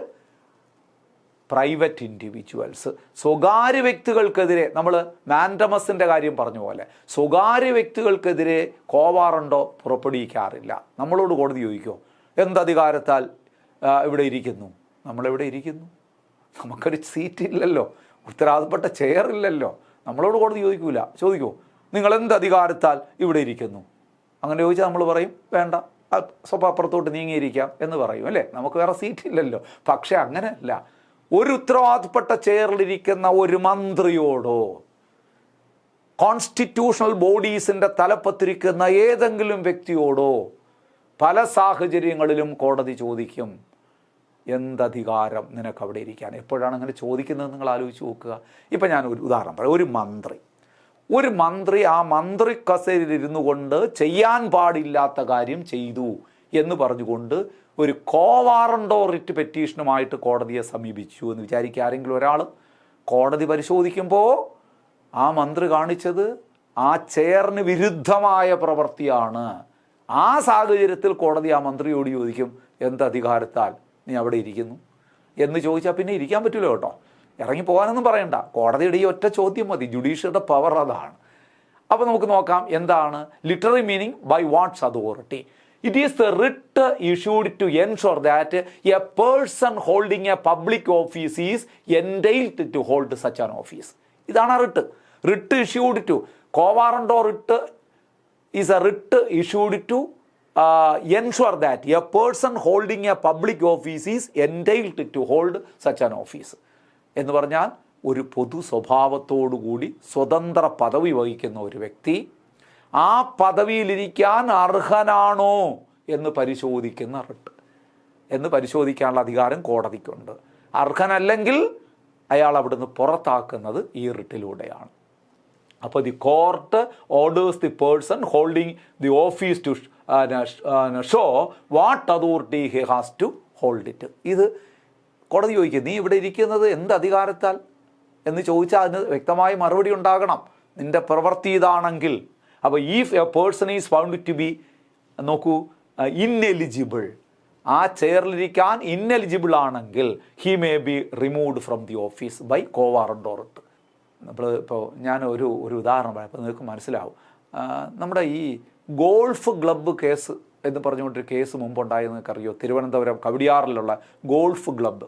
private individuals. സ്വകാര്യ വ്യക്തികൾക്കെതിരെ, നമ്മൾ മാൻഡമസിൻ്റെ കാര്യം പറഞ്ഞ പോലെ സ്വകാര്യ വ്യക്തികൾക്കെതിരെ കോവാറണ്ടോ പുറപ്പെടുവിക്കാറില്ല. നമ്മളോട് കോടതി ചോദിക്കുമോ എന്തധികാരത്താൽ ഇവിടെ ഇരിക്കുന്നു? നമ്മളെവിടെ ഇരിക്കുന്നു? നമുക്കൊരു സീറ്റില്ലല്ലോ, ഉത്തരവാദപ്പെട്ട ചെയറില്ലല്ലോ. നമ്മളോട് കോടതി ചോദിക്കുമോ നിങ്ങൾ എന്ത് അധികാരത്താൽ ഇവിടെ ഇരിക്കുന്നു? അങ്ങനെ ചോദിച്ചാൽ നമ്മൾ പറയും വേണ്ട, സ്വഭാവപ്പുറത്തോട്ട് നീങ്ങിയിരിക്കാം എന്ന് പറയും, അല്ലേ? നമുക്ക് വേറെ സീറ്റില്ലല്ലോ. പക്ഷെ അങ്ങനെയല്ല. ഒരു ഉത്തരവാദപ്പെട്ട ചെയറിലിരിക്കുന്ന ഒരു മന്ത്രിയോടോ കോൺസ്റ്റിറ്റ്യൂഷണൽ ബോഡീസിൻ്റെ തലപ്പത്തിരിക്കുന്ന ഏതെങ്കിലും വ്യക്തിയോടോ പല സാഹചര്യങ്ങളിലും കോടതി ചോദിക്കും, എന്തധികാരം നിനക്ക് അവിടെ ഇരിക്കാൻ? എപ്പോഴാണ് അങ്ങനെ ചോദിക്കുന്നത് നിങ്ങൾ ആലോചിച്ച് നോക്കുക. ഇപ്പം ഞാൻ ഒരു ഉദാഹരണം പറയാം. ഒരു മന്ത്രി ആ മന്ത്രി കസേരയിലിരുന്നു കൊണ്ട് ചെയ്യാൻ പാടില്ലാത്ത കാര്യം ചെയ്തു എന്ന് പറഞ്ഞുകൊണ്ട് ഒരു കോവാറണ്ടോ റിറ്റ് പെറ്റീഷനുമായിട്ട് കോടതിയെ സമീപിച്ചു എന്ന് വിചാരിക്കുക. ആരെങ്കിലും ഒരാൾ കോടതി പരിശോധിക്കുമ്പോൾ ആ മന്ത്രി കാണിച്ചത് ആ ചെയറിന് വിരുദ്ധമായ പ്രവൃത്തിയാണ്. ആ സാഹചര്യത്തിൽ കോടതി ആ മന്ത്രിയോട് ചോദിക്കും, എന്തധികാരത്താൽ നീ അവിടെ ഇരിക്കുന്നു എന്ന് ചോദിച്ചാൽ പിന്നെ ഇരിക്കാൻ പറ്റില്ല കേട്ടോ. ഇറങ്ങി പോകാനൊന്നും പറയണ്ട. കോടതിയുടെ ഈ ഒറ്റ ചോദ്യം മതി. ജുഡീഷ്യറിയുടെ പവർ അതാണ്. അപ്പോൾ നമുക്ക് നോക്കാം എന്താണ് literary meaning by what's authority. It is the writ issued to ensure that a person holding a public office is entitled to hold such an office. ഇതാണ് writ. Writ issued to quo warranto writ is a writ issued to ensure that a person holding a public office is entitled to hold such an office. എന്ന് പറഞ്ഞാൽ ഒരു പൊതു സ്വഭാവത്തോടുകൂടി സ്വതന്ത്ര പദവി വഹിക്കുന്ന ഒരു വ്യക്തി ആ പദവിയിലിരിക്കാൻ അർഹനാണോ എന്ന് പരിശോധിക്കുന്ന റിട്ട്. എന്ന് പരിശോധിക്കാനുള്ള അധികാരം കോടതിക്കുണ്ട്. അർഹനല്ലെങ്കിൽ അയാൾ അവിടുന്ന് പുറത്താക്കുന്നത് ഈ റിട്ടിലൂടെയാണ്. അപ്പോൾ the court orders the person holding the office to show what authority he has to hold it. ഇത് കോടതി ചോദിക്കും, നീ ഇവിടെ ഇരിക്കുന്നത് എന്ത് അധികാരത്താൽ എന്ന് ചോദിച്ചാൽ അതിന് വ്യക്തമായ മറുപടി ഉണ്ടാകണം. നിൻ്റെ പ്രവൃത്തി ഇതാണെങ്കിൽ. അപ്പോൾ if a person is found to be, നോക്കൂ, ഇന്നെലിജിബിൾ, ആ ചെയറിലിരിക്കാൻ ഇന്നെലിജിബിൾ ആണെങ്കിൽ he may be removed from the office by quo warrant or writ. നമ്മൾ ഇപ്പോൾ ഞാൻ ഒരു ഉദാഹരണം പറയാം, അപ്പോൾ നിങ്ങൾക്ക് മനസ്സിലാവും. നമ്മുടെ ഈ ഗോൾഫ് ക്ലബ്ബ് കേസ് എന്ന് പറഞ്ഞുകൊണ്ടൊരു കേസ് മുമ്പുണ്ടായെന്ന് നിങ്ങൾക്കറിയോ? തിരുവനന്തപുരം കവടിയാറിലുള്ള ഗോൾഫ് ക്ലബ്ബ്.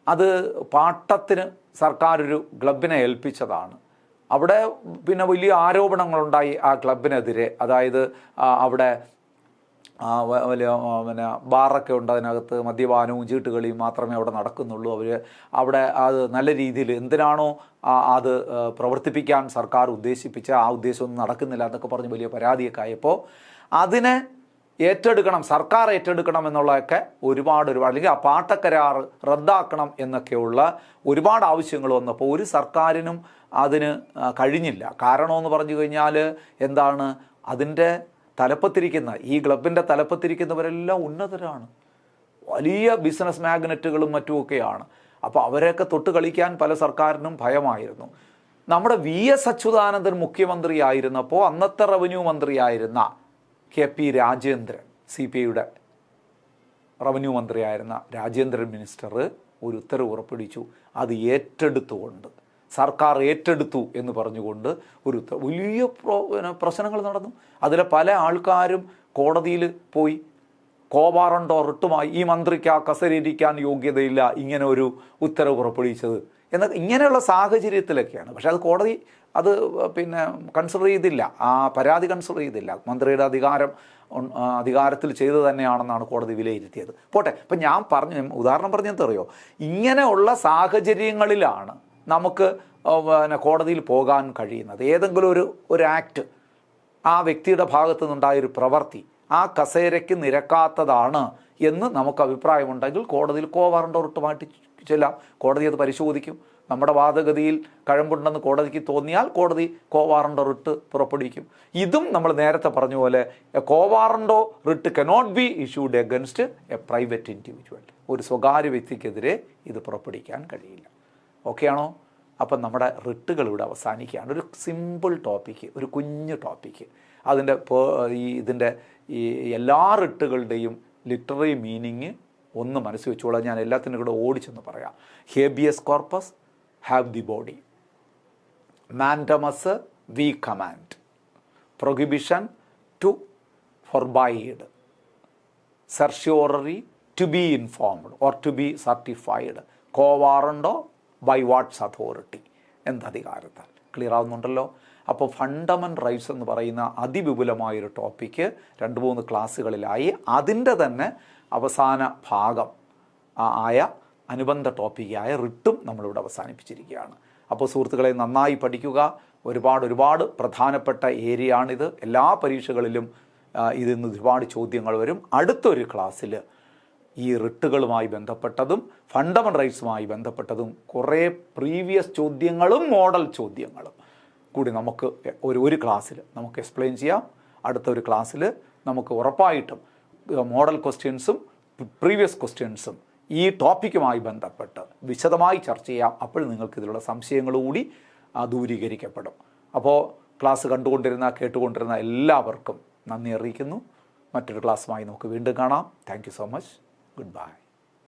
അത് പാട്ടത്തിന് സർക്കാർ ഒരു ക്ലബിനെ ഏൽപ്പിച്ചതാണ്. അവിടെ പിന്നെ വലിയ ആരോപണങ്ങളുണ്ടായി ആ ക്ലബിനെതിരെ. അതായത് അവിടെ വലിയ പിന്നെ ബാറൊക്കെ ഉണ്ട്, അതിനകത്ത് മദ്യപാനവും ചീട്ടുകളിയും മാത്രമേ അവിടെ നടക്കുന്നുള്ളൂ. അവിടെ അത് നല്ല രീതിയിൽ എന്തിനാണോ അത് പ്രവർത്തിപ്പിക്കാൻ സർക്കാർ ഉദ്ദേശിപ്പിച്ച ആ ഉദ്ദേശമൊന്നും നടക്കുന്നില്ല എന്നൊക്കെ പറഞ്ഞ് വലിയ പരാതിയൊക്കെ ആയപ്പോൾ അതിനെ ഏറ്റെടുക്കണം, സർക്കാർ ഏറ്റെടുക്കണം എന്നുള്ളതൊക്കെ ഒരുപാട് അല്ലെങ്കിൽ ആ പാട്ടക്കരാർ റദ്ദാക്കണം എന്നൊക്കെയുള്ള ഒരുപാട് ആവശ്യങ്ങൾ വന്നപ്പോൾ ഒരു സർക്കാരിനും അതിന് കഴിഞ്ഞില്ല. കാരണമെന്ന് പറഞ്ഞു കഴിഞ്ഞാൽ എന്താണ്, അതിൻ്റെ തലപ്പത്തിരിക്കുന്ന ഈ ക്ലബിൻ്റെ തലപ്പത്തിരിക്കുന്നവരെല്ലാം ഉന്നതരാണ്, വലിയ ബിസിനസ് മാഗ്നറ്റുകളും മറ്റുമൊക്കെയാണ്. അപ്പോൾ അവരെയൊക്കെ തൊട്ട് കളിക്കാൻ പല സർക്കാരിനും ഭയമായിരുന്നു. നമ്മുടെ VS അച്യുതാനന്ദൻ മുഖ്യമന്ത്രിയായിരുന്നപ്പോൾ അന്നത്തെ റവന്യൂ മന്ത്രിയായിരുന്ന KP രാജേന്ദ്രൻ, CPIയുടെ റവന്യൂ മന്ത്രിയായിരുന്ന രാജേന്ദ്രൻ മിനിസ്റ്റർ ഒരു ഉത്തരവ് പുറപ്പെടുവിച്ചു. അത് ഏറ്റെടുത്തുകൊണ്ട് സർക്കാർ ഏറ്റെടുത്തു എന്ന് പറഞ്ഞുകൊണ്ട് ഒരു വലിയ പ്രശ്നങ്ങൾ നടന്നു. അതിലെ പല ആൾക്കാരും കോടതിയിൽ പോയി കോ വാറന്റ് ഓർ റിട്ടുമായി ഈ മന്ത്രിക്ക് ആ കസേരയിരിക്കാൻ യോഗ്യതയില്ല, ഇങ്ങനെ ഒരു ഉത്തരവ് പുറപ്പെടുവിച്ചത് എന്നൊക്കെ ഇങ്ങനെയുള്ള സാഹചര്യത്തിലൊക്കെയാണ്. പക്ഷേ അത് കോടതി അത് പിന്നെ കൺസിഡർ ചെയ്തില്ല, ആ പരാതി കൺസിഡർ ചെയ്തില്ല. മന്ത്രിയുടെ അധികാരത്തിൽ ചെയ്തു തന്നെയാണെന്നാണ് കോടതി വിലയിരുത്തിയത്. പോട്ടെ, ഇപ്പം ഞാൻ ഉദാഹരണം പറഞ്ഞെന്തറിയോ, ഇങ്ങനെയുള്ള സാഹചര്യങ്ങളിലാണ് നമുക്ക് പിന്നെ കോടതിയിൽ പോകാൻ കഴിയുന്നത്. ഏതെങ്കിലും ഒരു ആക്ട്, ആ വ്യക്തിയുടെ ഭാഗത്തു നിന്നുണ്ടായൊരു പ്രവൃത്തി ആ കസേരയ്ക്ക് നിരക്കാത്തതാണ് എന്ന് നമുക്ക് അഭിപ്രായമുണ്ടെങ്കിൽ കോടതിയിൽ കോ വാറന്റ് ഓർ റിട്ടുമായിട്ട് ചെല്ലാം. കോടതി അത് പരിശോധിക്കും. നമ്മുടെ വാദഗതിയിൽ കഴമ്പുണ്ടെന്ന് കോടതിക്ക് തോന്നിയാൽ കോടതി കോ വാറന്റ് ഓർ റിട്ട് പുറപ്പെടുവിക്കും. ഇതും നമ്മൾ നേരത്തെ പറഞ്ഞ പോലെ quo warrant or writ cannot be issued against a private individual. ഒരു സ്വകാര്യ വ്യക്തിക്കെതിരെ ഇത് പുറപ്പെടുവിക്കാൻ കഴിയില്ല. ഓക്കെ ആണോ? അപ്പം നമ്മുടെ റിട്ടുകൾ ഇവിടെ അവസാനിക്കുകയാണ്. ഒരു സിമ്പിൾ ടോപ്പിക്ക്, ഒരു കുഞ്ഞു ടോപ്പിക്ക്. ഇതിൻ്റെ ഈ എല്ലാ റിട്ടുകളുടെയും ലിറ്റററി മീനിങ് ഒന്ന് മനസ്സിൽ വെച്ചോളാം. ഞാൻ എല്ലാത്തിനും കൂടെ ഓടിച്ചെന്ന് പറയാം. Habeas corpus, have the body. Mandamus, we command. Prohibition, to forbid. Certiorari, to be informed or to be certified. Quo warranto, by what's authority, എന്തധികാരത്താൽ. ക്ലിയർ ആവുന്നുണ്ടല്ലോ? അപ്പോൾ ഫണ്ടമെൻ്റൽ റൈറ്റ്സ് എന്ന് പറയുന്ന അതിവിപുലമായൊരു ടോപ്പിക്ക് 2-3 ക്ലാസ്സുകളിലായി അതിൻ്റെ തന്നെ അവസാന ഭാഗം ആയ അനുബന്ധ ടോപ്പിക്കായ റിട്ടും നമ്മളിവിടെ അവസാനിപ്പിച്ചിരിക്കുകയാണ്. അപ്പോൾ സുഹൃത്തുക്കളെ, നന്നായി പഠിക്കുക. ഒരുപാട് പ്രധാനപ്പെട്ട ഏരിയയാണിത്. എല്ലാ പരീക്ഷകളിലും ഇതിൽ നിന്ന് ഒരുപാട് ചോദ്യങ്ങൾ വരും. അടുത്തൊരു ക്ലാസ്സിൽ ഈ റിട്ടുകളുമായി ബന്ധപ്പെട്ടതും ഫണ്ടമെൻ്റൽ റൈറ്റ്സുമായി ബന്ധപ്പെട്ടതും കുറേ പ്രീവിയസ് ചോദ്യങ്ങളും മോഡൽ ചോദ്യങ്ങളും കൂടി നമുക്ക് ഒരു ക്ലാസ്സിൽ നമുക്ക് എക്സ്പ്ലെയിൻ ചെയ്യാം. അടുത്തൊരു ക്ലാസ്സിൽ നമുക്ക് ഉറപ്പായിട്ടും മോഡൽ ക്വസ്റ്റ്യൻസും പ്രീവിയസ് ക്വസ്റ്റ്യൻസും ഈ ടോപ്പിക്കുമായി ബന്ധപ്പെട്ട് വിശദമായി ചർച്ച ചെയ്യാം. അപ്പോൾ നിങ്ങൾക്ക് ഇതിലുള്ള സംശയങ്ങൾ കൂടി ദൂരീകരിക്കപ്പെടും. അപ്പോൾ ക്ലാസ് കേട്ടുകൊണ്ടിരുന്ന എല്ലാവർക്കും നന്ദി അറിയിക്കുന്നു. മറ്റൊരു ക്ലാസ്സുമായി നമുക്ക് വീണ്ടും കാണാം. Thank you so much. Goodbye.